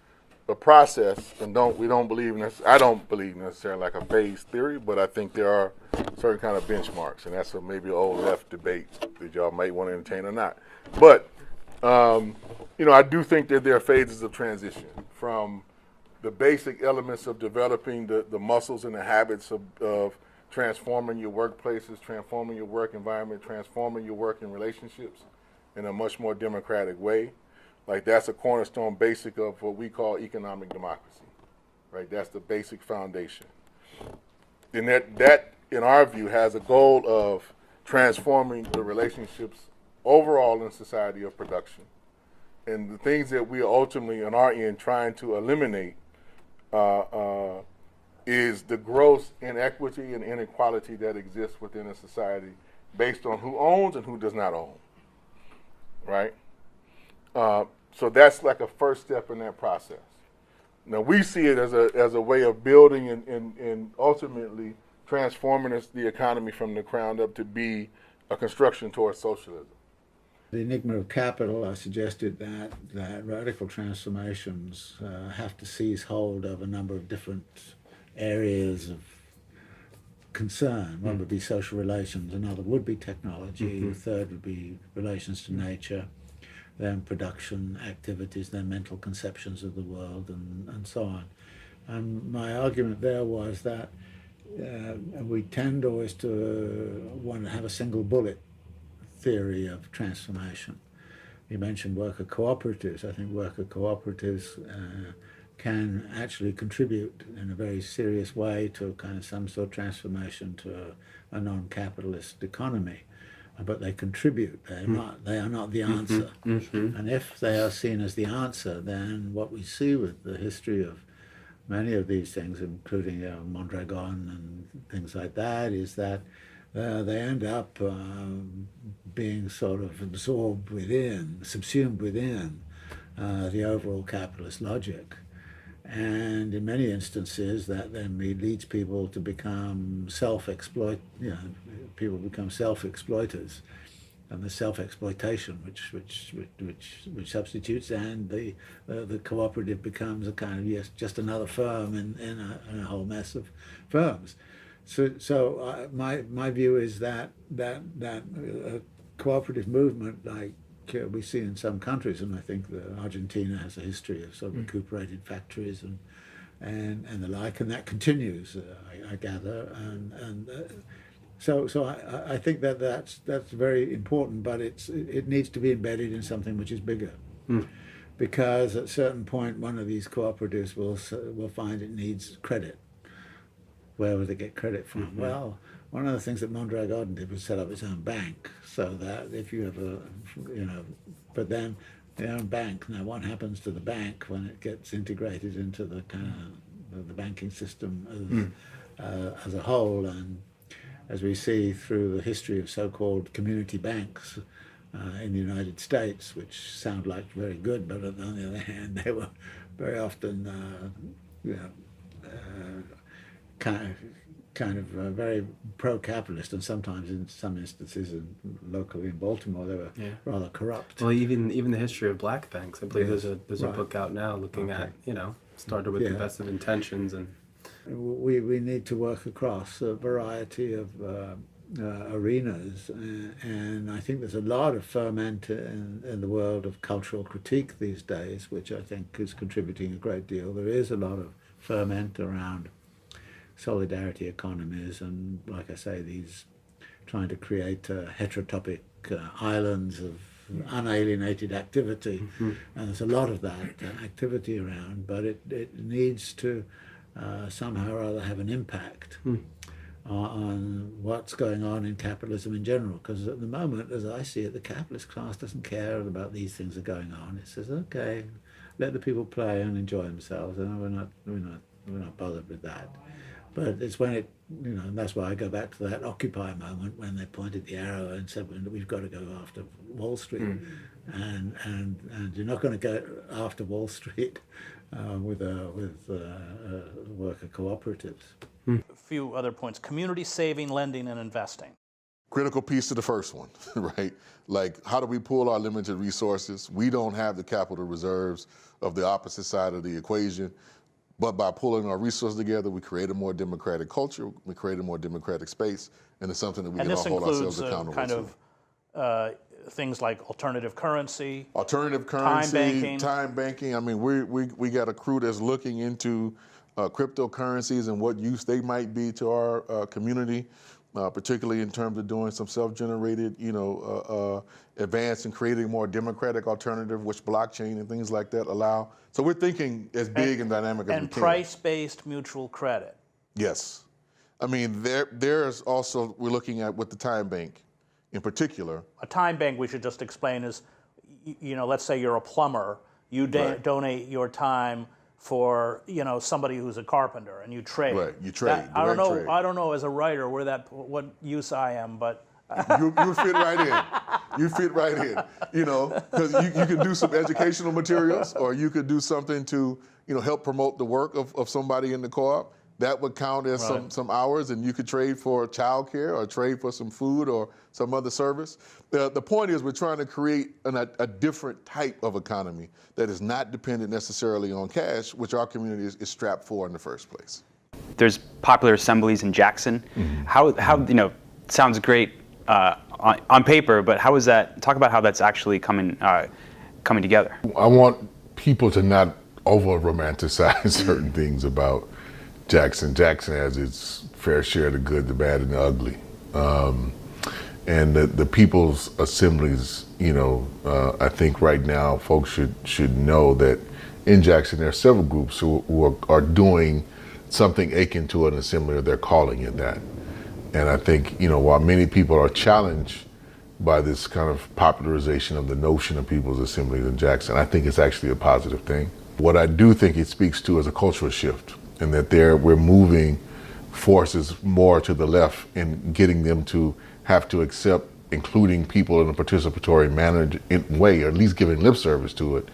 a process, and we don't believe in this. I don't believe necessarily like a phase theory, but I think there are certain kind of benchmarks, and that's maybe an old left debate that y'all might want to entertain or not. But I do think that there are phases of transition from the basic elements of developing the muscles and the habits of transforming your workplaces, transforming your work environment, transforming your working relationships in a much more democratic way. Like, that's a cornerstone basic of what we call economic democracy, right? That's the basic foundation. And that, in our view, has a goal of transforming the relationships overall in society of production. And the things that we are ultimately, on our end, trying to eliminate is the gross inequity and inequality that exists within a society based on who owns and who does not own, right? So that's like a first step in that process. Now, we see it as a way of building and ultimately transforming the economy from the ground up to be a construction towards socialism. The enigma of capital, I suggested that radical transformations have to seize hold of a number of different areas of concern. One would be social relations, another would be technology, the third would be relations to nature, then production activities, then mental conceptions of the world, and so on. And my argument there was that we tend always to want to have a single bullet theory of transformation. You mentioned worker cooperatives. I think worker cooperatives can actually contribute in a very serious way to kind of some sort of transformation to a non-capitalist economy. But they contribute. They are not the answer. And if they are seen as the answer, then what we see with the history of many of these things, including Mondragon and things like that, is that they end up being sort of absorbed within, subsumed within the overall capitalist logic. And in many instances, that then leads people to become people become self-exploiters, and the self-exploitation which substitutes, and the cooperative becomes a kind of just another firm in a whole mess of firms. So my view is that cooperative movement, like we see in some countries, and I think that Argentina has a history of sort of recuperated factories and the like, and that continues, I gather, so I think that's very important, but it needs to be embedded in something which is bigger, because at a certain point one of these cooperatives will find it needs credit. Where would they get credit from? Well, one of the things that Mondragon did was set up its own bank, so that if you have but then the own bank, now what happens to the bank when it gets integrated into the kind of the banking system as a whole? And as we see through the history of so-called community banks in the United States, which sound like very good, but on the other hand, they were very often kind of very pro-capitalist, and sometimes in some instances, locally in Baltimore, they were rather corrupt. Well, even the history of black banks. I believe there's a book out now looking at, started with the best of intentions. And we need to work across a variety of arenas, and I think there's a lot of ferment in the world of cultural critique these days, which I think is contributing a great deal. There is a lot of ferment around solidarity economies, and like I say, these trying to create heterotopic islands of unalienated activity, and there's a lot of that activity around, but it needs to somehow or other have an impact on what's going on in capitalism in general, because at the moment, as I see it, the capitalist class doesn't care about these things that are going on. It says, okay, let the people play and enjoy themselves, and we're not bothered with that. But it's when and that's why I go back to that Occupy moment when they pointed the arrow and said, we've got to go after Wall Street, and you're not going to go after Wall Street with worker cooperatives. A few other points: community saving, lending, and investing. Critical piece to the first one, right? Like, how do we pool our limited resources? We don't have the capital reserves of the opposite side of the equation. But by pulling our resources together, we create a more democratic culture, we create a more democratic space, and it's something that we can all hold ourselves accountable to. And this includes kind of things like alternative currency, time banking. I mean, we got a crew that's looking into cryptocurrencies and what use they might be to our community, particularly in terms of doing some self-generated, advance and creating a more democratic alternative, which blockchain and things like that allow. So we're thinking as big and dynamic as we can. And price-based mutual credit. Yes. I mean, there's also, we're looking at with the time bank in particular. A time bank, we should just explain, is, let's say you're a plumber, you donate your time for somebody who's a carpenter, and you trade. Right, you trade. I don't know as a writer what use I am, but you fit right in. You fit right in. Because you can do some educational materials, or you could do something to help promote the work of somebody in the co-op. That would count as some hours, and you could trade for childcare or trade for some food or some other service. The point is, we're trying to create a different type of economy that is not dependent necessarily on cash, which our community is strapped for in the first place. there's popular assemblies in Jackson. How sounds great on paper, but how is that? Talk about how that's actually coming together. I want people to not over-romanticize certain things about Jackson. Jackson has its fair share of the good, the bad, and the ugly. And the people's assemblies, I think right now folks should know that in Jackson there are several groups who are doing something akin to an assembly, or they're calling it that. And I think, while many people are challenged by this kind of popularization of the notion of people's assemblies in Jackson, I think it's actually a positive thing. What I do think it speaks to is a cultural shift, and that we're moving forces more to the left and getting them to have to accept including people in a participatory way, or at least giving lip service to it,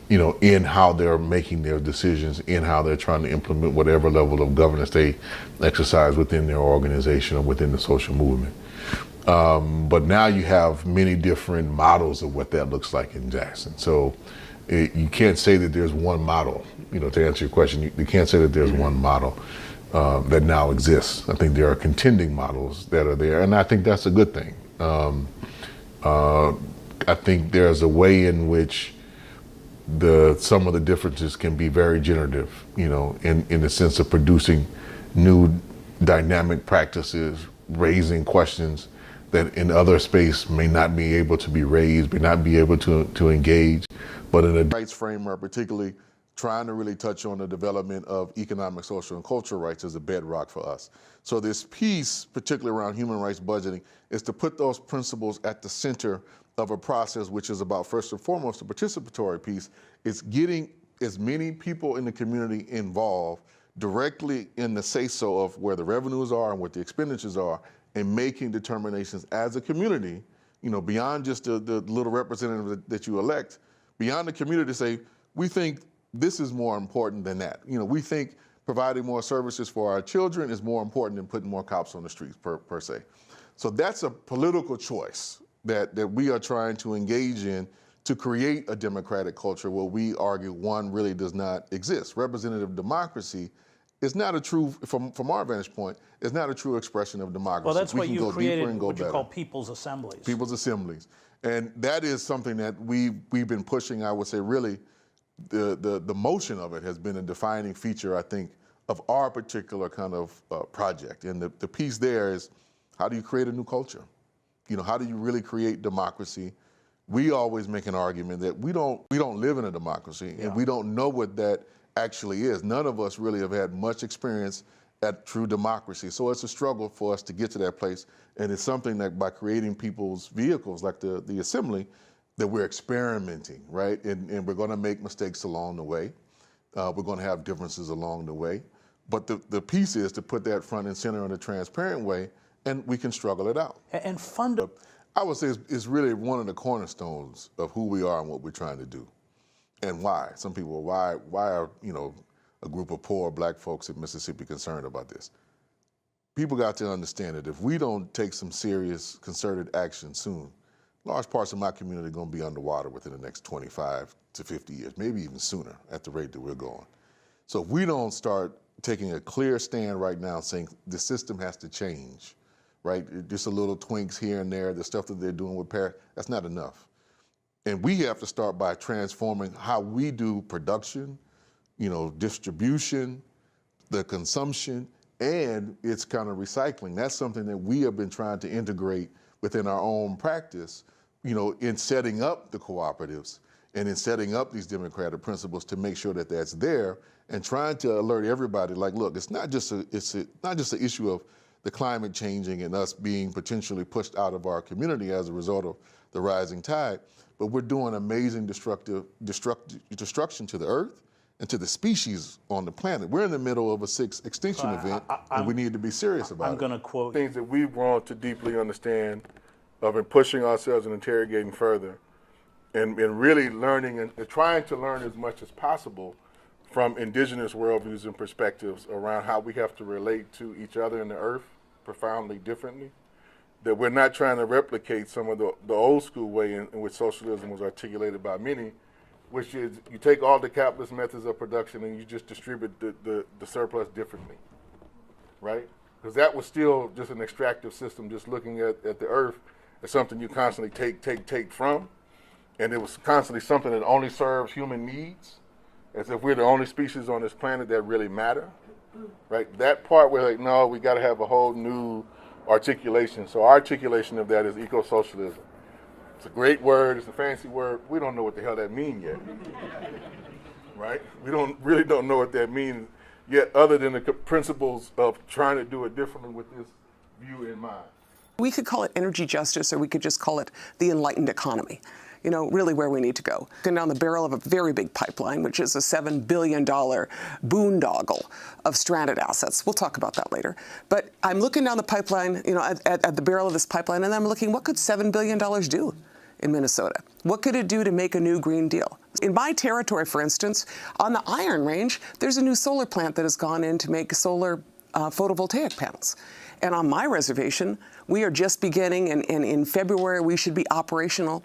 in how they're making their decisions, in how they're trying to implement whatever level of governance they exercise within their organization or within the social movement. But now you have many different models of what that looks like in Jackson. So you can't say that there's one model. To answer your question, you can't say that there's one model that now exists. I think there are contending models that are there, and I think that's a good thing. I think there's a way in which some of the differences can be very generative, in the sense of producing new dynamic practices, raising questions that in other space may not be able to be raised, may not be able to engage, but in a rights framework, particularly trying to really touch on the development of economic, social, and cultural rights as a bedrock for us. So this piece, particularly around human rights budgeting, is to put those principles at the center of a process which is about, first and foremost, the participatory piece. It's getting as many people in the community involved directly in the say-so of where the revenues are and what the expenditures are, and making determinations as a community, beyond just the little representative that you elect, beyond the community to say, we think this is more important than that. We think providing more services for our children is more important than putting more cops on the streets per se. So that's a political choice that we are trying to engage in to create a democratic culture where we argue one really does not exist. Representative democracy is not a true, from our vantage point, is not a true expression of democracy. Well, that's what you created, what you better. call people's assemblies. People's assemblies. And that is something that we've been pushing, I would say, really, the motion of it has been a defining feature, I think, of our particular kind of project. And the piece there is, how do you create a new culture? How do you really create democracy? We always make an argument that we don't live in a democracy, and we don't know what that actually is. None of us really have had much experience at true democracy. So it's a struggle for us to get to that place. And it's something that by creating people's vehicles like the assembly, that we're experimenting, right? And we're gonna make mistakes along the way. We're gonna have differences along the way. But the piece is to put that front and center in a transparent way, and we can struggle it out. And I would say it's really one of the cornerstones of who we are and what we're trying to do. And why? Some people, why are, a group of poor black folks in Mississippi concerned about this? People got to understand that if we don't take some serious concerted action soon, large parts of my community are going to be underwater within the next 25 to 50 years, maybe even sooner at the rate that we're going. So if we don't start taking a clear stand right now saying the system has to change, right? Just a little twinks here and there, the stuff that they're doing with parents, that's not enough. And we have to start by transforming how we do production, distribution, the consumption, and its kind of recycling. That's something that we have been trying to integrate within our own practice, in setting up the cooperatives and in setting up these democratic principles to make sure that that's there, and trying to alert everybody, like, look, it's not just an issue of the climate changing and us being potentially pushed out of our community as a result of the rising tide, but we're doing amazing destruction to the earth and to the species on the planet. We're in the middle of a sixth extinction event, and we need to be serious about it. I'm going to quote things that we've grown to deeply understand, of been pushing ourselves and interrogating further, and really learning and trying to learn as much as possible from indigenous worldviews and perspectives around how we have to relate to each other and the earth profoundly differently. That we're not trying to replicate some of the old school way in which socialism was articulated by many, which is you take all the capitalist methods of production and you just distribute the surplus differently. right? Because that was still just an extractive system, just looking at the earth as something you constantly take from. And it was constantly something that only serves human needs, as if we're the only species on this planet that really matter, right? That part we're like, no, we got to have a whole new articulation. So our articulation of that is eco-socialism. It's a great word, it's a fancy word. We don't know what the hell that means yet, right? We really don't know what that means yet, other than the principles of trying to do it differently with this view in mind. We could call it energy justice, or we could just call it the enlightened economy. You know, really where we need to go. Going down the barrel of a very big pipeline, which is a $7 billion boondoggle of stranded assets. We'll talk about that later. But I'm looking down the pipeline, you know, at the barrel of this pipeline, and I'm looking, what could $7 billion do in Minnesota? What could it do to make a new Green Deal? In my territory, for instance, on the Iron Range, there's a new solar plant that has gone in to make solar photovoltaic panels. And on my reservation, we are just beginning, and in February we should be operational,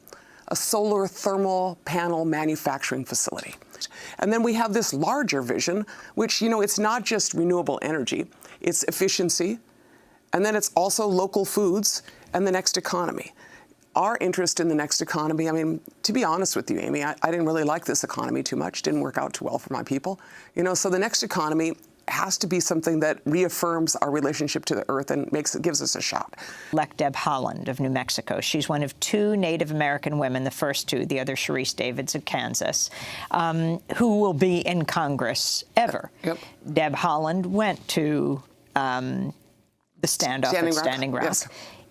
a solar thermal panel manufacturing facility. And then we have this larger vision, which, you know, it's not just renewable energy, it's efficiency, and then it's also local foods and the next economy. Our interest in the next economy, I mean, to be honest with you, Amy, I didn't really like this economy too much, didn't work out too well for my people. You know, so the next economy has to be something that reaffirms our relationship to the earth and gives us a shot. Elect Deb Haaland of New Mexico. She's one of 2 Native American women, the first 2, the other Sharice Davids of Kansas, who will be in Congress ever. Yep. Deb Haaland went to the standoff at Standing Rock. Yes.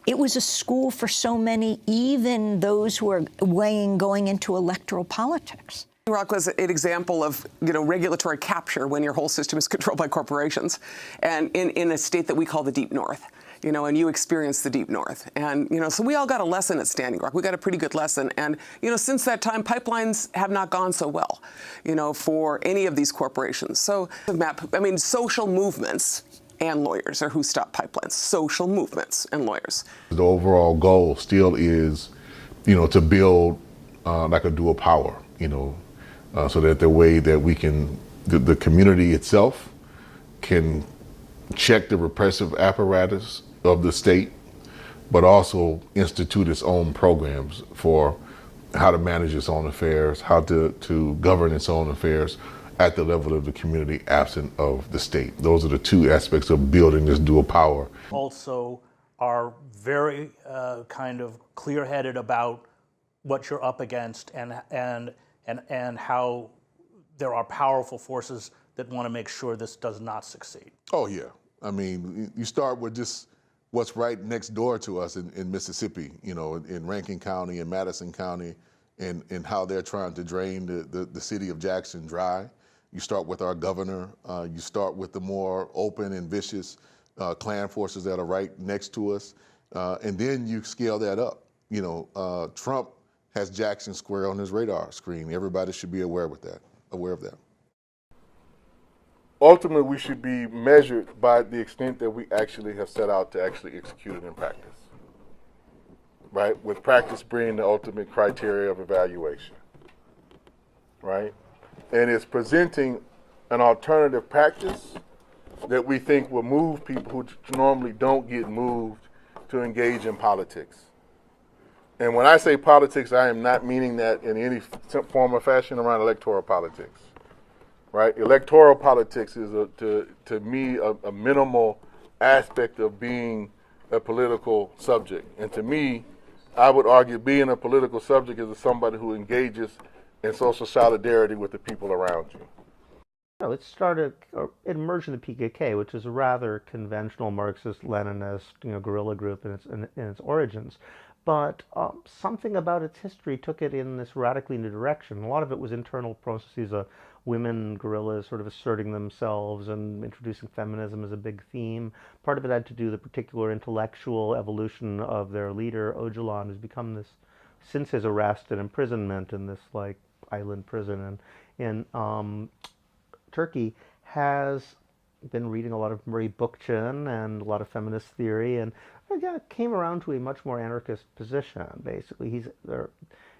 It was a school for so many, even those who are going into electoral politics. Rock was an example of, you know, regulatory capture when your whole system is controlled by corporations, and in a state that we call the Deep North, you know, and you experienced the Deep North. And, you know, so we all got a lesson at Standing Rock. We got a pretty good lesson. And, you know, since that time, pipelines have not gone so well, you know, for any of these corporations. So, I mean, social movements and lawyers are who stop pipelines. Social movements and lawyers. The overall goal still is, you know, to build like a dual power, you know, so that the way that we can, the community itself can check the repressive apparatus of the state, but also institute its own programs for how to manage its own affairs, how to govern its own affairs at the level of the community absent of the state. Those are the 2 aspects of building this dual power. Also are very kind of clear-headed about what you're up against and how there are powerful forces that want to make sure this does not succeed. Oh, yeah. I mean, you start with just what's right next door to us in Mississippi, you know, in Rankin County and Madison County, and how they're trying to drain the city of Jackson dry. You start with our governor. You start with the more open and vicious Klan forces that are right next to us. And then you scale that up. You know, Trump has Jackson Square on his radar screen. Everybody should be aware of that. Ultimately, we should be measured by the extent that we actually have set out to actually execute it in practice, right? With practice being the ultimate criteria of evaluation, right? And it's presenting an alternative practice that we think will move people who normally don't get moved to engage in politics. And when I say politics, I am not meaning that in any form or fashion around electoral politics, right? Electoral politics is, to me, a minimal aspect of being a political subject. And to me, I would argue being a political subject is somebody who engages in social solidarity with the people around you. No, it started, or it emerged in the PKK, which is a rather conventional Marxist-Leninist, you know, guerrilla group in its origins. But something about its history took it in this radically new direction. A lot of it was internal processes of women guerrillas sort of asserting themselves and introducing feminism as a big theme. Part of it had to do with the particular intellectual evolution of their leader, Öcalan, who's become this, since his arrest and imprisonment in this like island prison in Turkey, has been reading a lot of Murray Bookchin and a lot of feminist theory, and came around to a much more anarchist position. Basically, he's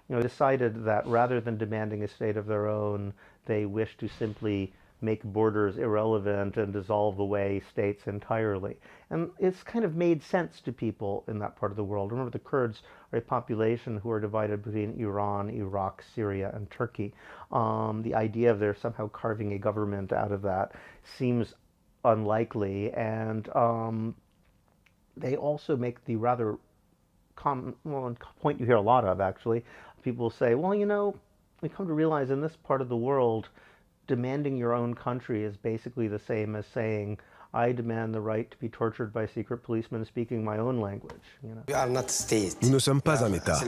decided that rather than demanding a state of their own, they wish to simply make borders irrelevant and dissolve away states entirely. And it's kind of made sense to people in that part of the world. Remember, the Kurds are a population who are divided between Iran, Iraq, Syria, and Turkey. The idea of their somehow carving a government out of that seems unlikely, and they also make the rather common point you hear a lot of, actually. People say, well, you know, we come to realize in this part of the world, demanding your own country is basically the same as saying, I demand the right to be tortured by secret policemen speaking my own language. You know? Nous ne sommes pas un État.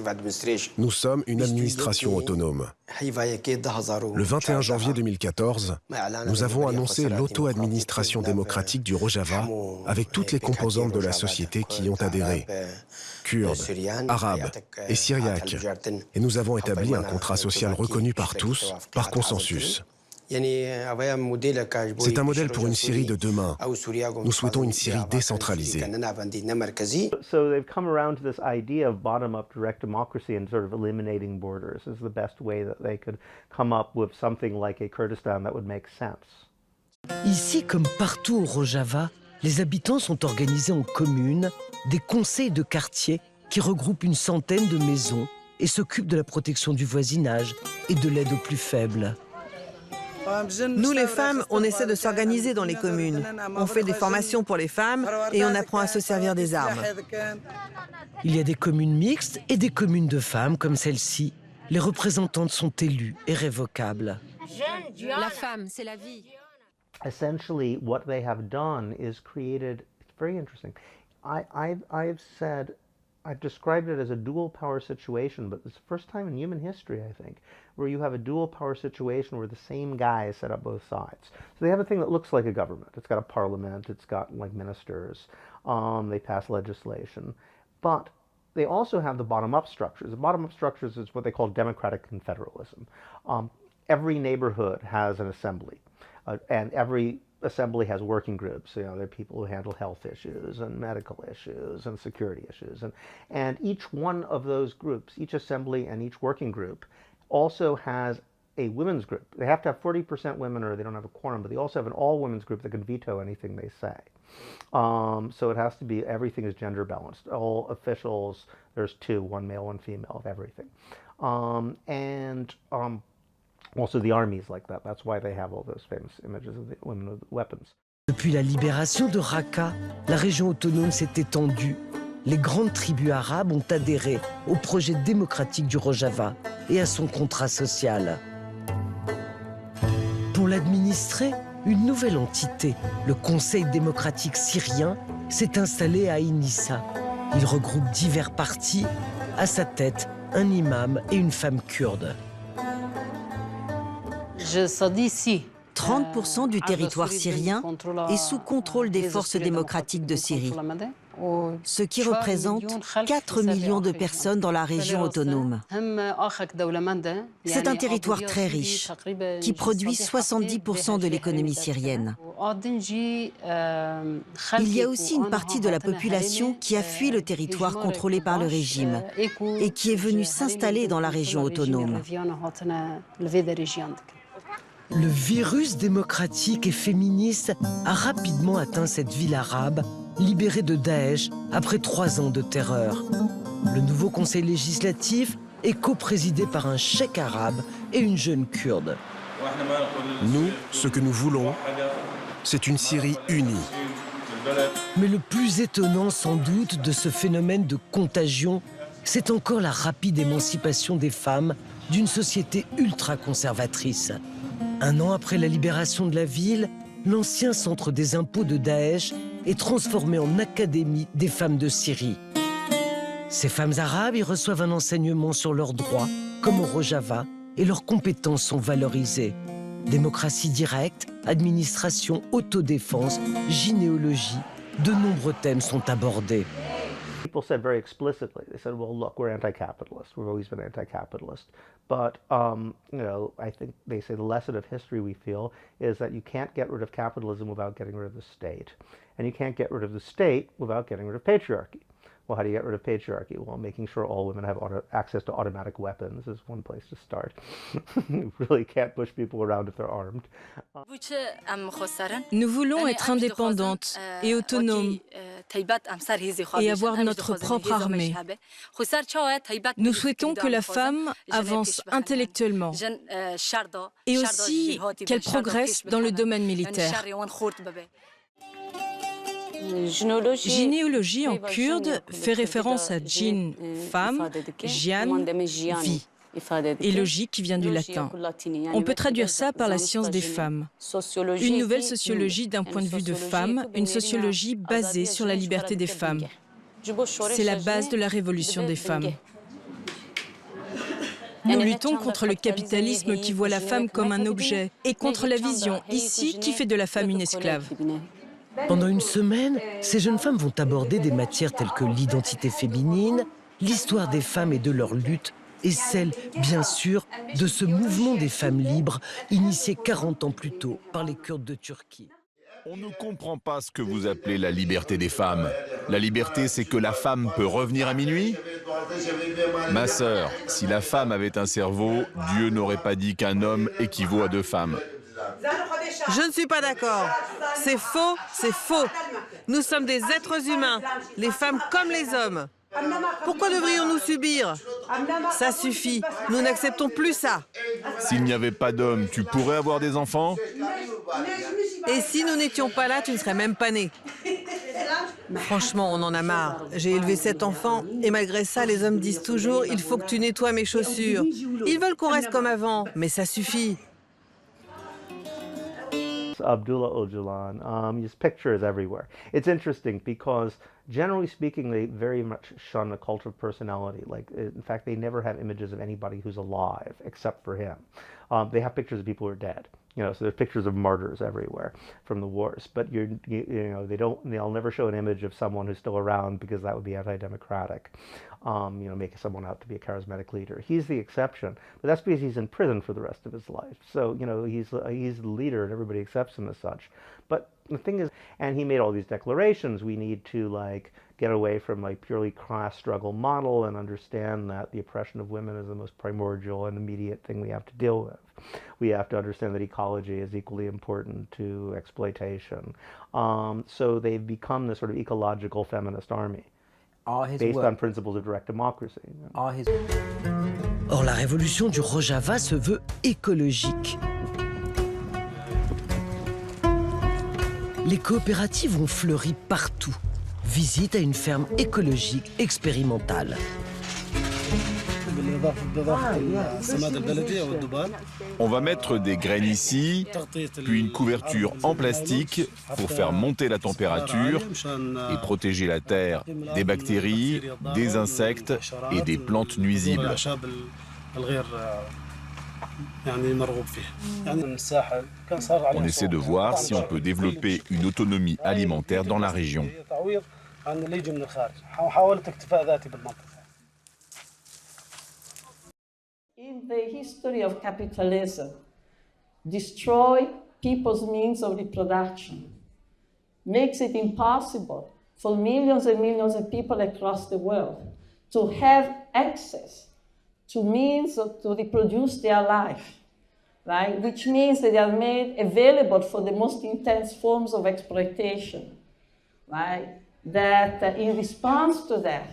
Nous sommes une administration autonome. Le 21 janvier 2014, nous avons annoncé l'auto-administration démocratique du Rojava avec toutes les composantes de la société qui y ont adhéré, Kurdes, Arabes et Syriaques. Et nous avons établi un contrat social reconnu par tous, par consensus. C'est un modèle pour une Syrie de demain. Nous souhaitons une Syrie décentralisée. So they've come around to this idea of bottom-up direct democracy and sort of eliminating borders is the best way that they could come up with something like a Kurdistan that would make sense. Ici, comme partout au Rojava, les habitants sont organisés en communes, des conseils de quartier qui regroupent une centaine de maisons et s'occupent de la protection du voisinage et de l'aide aux plus faibles. Nous, les femmes, on essaie de s'organiser dans les communes. On fait des formations pour les femmes et on apprend à se servir des armes. Il y a des communes mixtes et des communes de femmes comme celle-ci. Les représentantes sont élues et révocables. La femme, c'est la vie. Essentially, what they have done is created, it's very interesting. I've described it as a dual power situation, but it's the first time in human history, I think, where you have a dual power situation where the same guy set up both sides. So they have a thing that looks like a government. It's got a parliament, it's got like ministers, they pass legislation, but they also have the bottom-up structures. The bottom-up structures is what they call democratic confederalism. Every neighborhood has an assembly, and every assembly has working groups. You know, there are people who handle health issues and medical issues and security issues. And each one of those groups, each assembly and each working group, also has a women's group. They have to have 40% women or they don't have a quorum, but they also have an all-women's group that can veto anything they say. So it has to be, everything is gender balanced. All officials, there's two, one male, one female of everything. Also the army is like that. That's why they have all those famous images of the women with weapons. Depuis la libération de Raqqa, la région autonome s'est étendue. Les grandes tribus arabes ont adhéré au projet démocratique du Rojava et à son contrat social. Pour l'administrer, une nouvelle entité, le Conseil démocratique syrien, s'est installé à Inissa. Il regroupe divers partis, à sa tête un imam et une femme kurde. 30% du territoire syrien est sous contrôle des forces démocratiques de Syrie, ce qui représente 4 millions de personnes dans la région autonome. C'est un territoire très riche, qui produit 70% de l'économie syrienne. Il y a aussi une partie de la population qui a fui le territoire contrôlé par le régime et qui est venue s'installer dans la région autonome. Le virus démocratique et féministe a rapidement atteint cette ville arabe, libérée de Daesh après 3 ans de terreur. Le nouveau conseil législatif est coprésidé par un cheikh arabe et une jeune kurde. Nous, ce que nous voulons, c'est une Syrie unie. Mais le plus étonnant sans doute de ce phénomène de contagion, c'est encore la rapide émancipation des femmes d'une société ultra-conservatrice. 1 an après la libération de la ville, l'ancien centre des impôts de Daesh est transformé en académie des femmes de Syrie. Ces femmes arabes y reçoivent un enseignement sur leurs droits, comme au Rojava, et leurs compétences sont valorisées. Démocratie directe, administration, autodéfense, gynéologie, de nombreux thèmes sont abordés. People said very explicitly, they said, well, look, we're anti-capitalist. We've always been anti-capitalist. But, I think they say the lesson of history, we feel, is that you can't get rid of capitalism without getting rid of the state. And you can't get rid of the state without getting rid of patriarchy. Well, how do you get rid of patriarchy? Well, making sure all women have access to automatic weapons is one place to start. You really can't push people around if they're armed. Nous voulons être indépendantes et autonomes et avoir notre propre armée. Nous souhaitons que la femme avance intellectuellement et aussi qu'elle progresse dans le domaine militaire. Gynéologie en kurde fait référence à djinn, femme, jian, vie, et logique qui vient du latin. On peut traduire ça par la science des femmes. Une nouvelle sociologie d'un point de vue de femme, une sociologie basée sur la liberté des femmes. C'est la base de la révolution des femmes. Nous luttons contre le capitalisme qui voit la femme comme un objet et contre la vision ici qui fait de la femme une esclave. Pendant une semaine, ces jeunes femmes vont aborder des matières telles que l'identité féminine, l'histoire des femmes et de leur lutte, et celle, bien sûr, de ce mouvement des femmes libres, initié 40 ans plus tôt par les Kurdes de Turquie. On ne comprend pas ce que vous appelez la liberté des femmes. La liberté, c'est que la femme peut revenir à minuit ? Ma sœur, si la femme avait un cerveau, Dieu n'aurait pas dit qu'un homme équivaut à 2 femmes. Je ne suis pas d'accord. C'est faux, c'est faux. Nous sommes des êtres humains, les femmes comme les hommes. Pourquoi devrions-nous subir? Ça suffit, nous n'acceptons plus ça. S'il n'y avait pas d'hommes, tu pourrais avoir des enfants ? Et si nous n'étions pas là, tu ne serais même pas né. Franchement, on en a marre. J'ai élevé 7 enfants et malgré ça, les hommes disent toujours « Il faut que tu nettoies mes chaussures ». Ils veulent qu'on reste comme avant, mais ça suffit. Abdullah Öcalan, his pictures everywhere. It's interesting because generally speaking, they very much shun a cult of personality. Like, in fact, they never have images of anybody who's alive except for him. They have pictures of people who are dead. You know, so there's pictures of martyrs everywhere from the wars. But you know, they'll never show an image of someone who's still around because that would be anti-democratic. You know, make someone out to be a charismatic leader. He's the exception, but that's because he's in prison for the rest of his life. So, you know, he's the leader and everybody accepts him as such. But the thing is, and he made all these declarations, we need to like get away from like purely class struggle model and understand that the oppression of women is the most primordial and immediate thing we have to deal with. We have to understand that ecology is equally important to exploitation. So they've become this sort of ecological feminist army. Based on principles of direct democracy. Or, la révolution du Rojava se veut écologique. Les coopératives ont fleuri partout. Visite à une ferme écologique expérimentale. On va mettre des graines ici, puis une couverture en plastique pour faire monter la température et protéger la terre des bactéries, des insectes et des plantes nuisibles. On essaie de voir si on peut développer une autonomie alimentaire dans la région. In the history of capitalism, destroy people's means of reproduction, makes it impossible for millions and millions of people across the world to have access to means to reproduce their life, right? Which means that they are made available for the most intense forms of exploitation, right? That in response to that,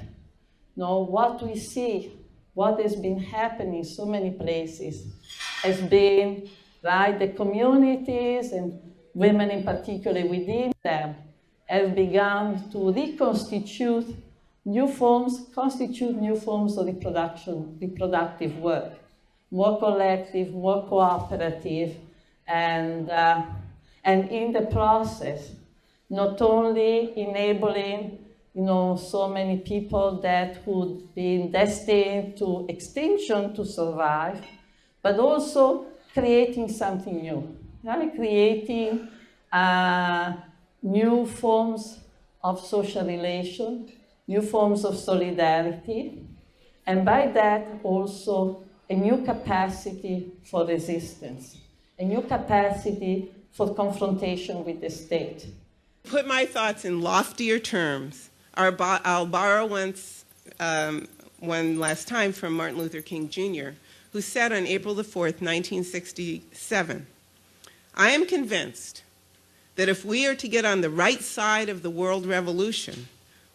you know, what we see, what has been happening in so many places has been, right, the communities and women in particular within them have begun to reconstitute new forms, constitute new forms of reproductive work, more collective, more cooperative, and in the process, not only enabling, you know, so many people that would be destined to extinction to survive, but also creating something new, right? Creating new forms of social relation, new forms of solidarity, and by that also a new capacity for resistance, a new capacity for confrontation with the state. Put my thoughts in loftier terms I'll borrow one last time from Martin Luther King Jr., who said on April the 4th, 1967, "I am convinced that if we are to get on the right side of the world revolution,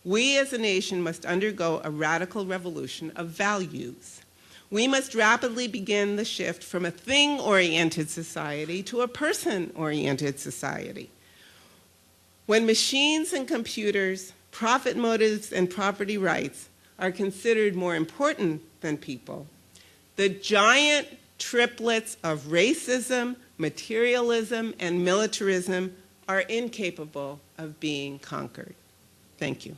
we as a nation must undergo a radical revolution of values. We must rapidly begin the shift from a thing-oriented society to a person-oriented society. When machines and computers, profit motives and property rights are considered more important than people, the giant triplets of racism, materialism, and militarism are incapable of being conquered." Thank you.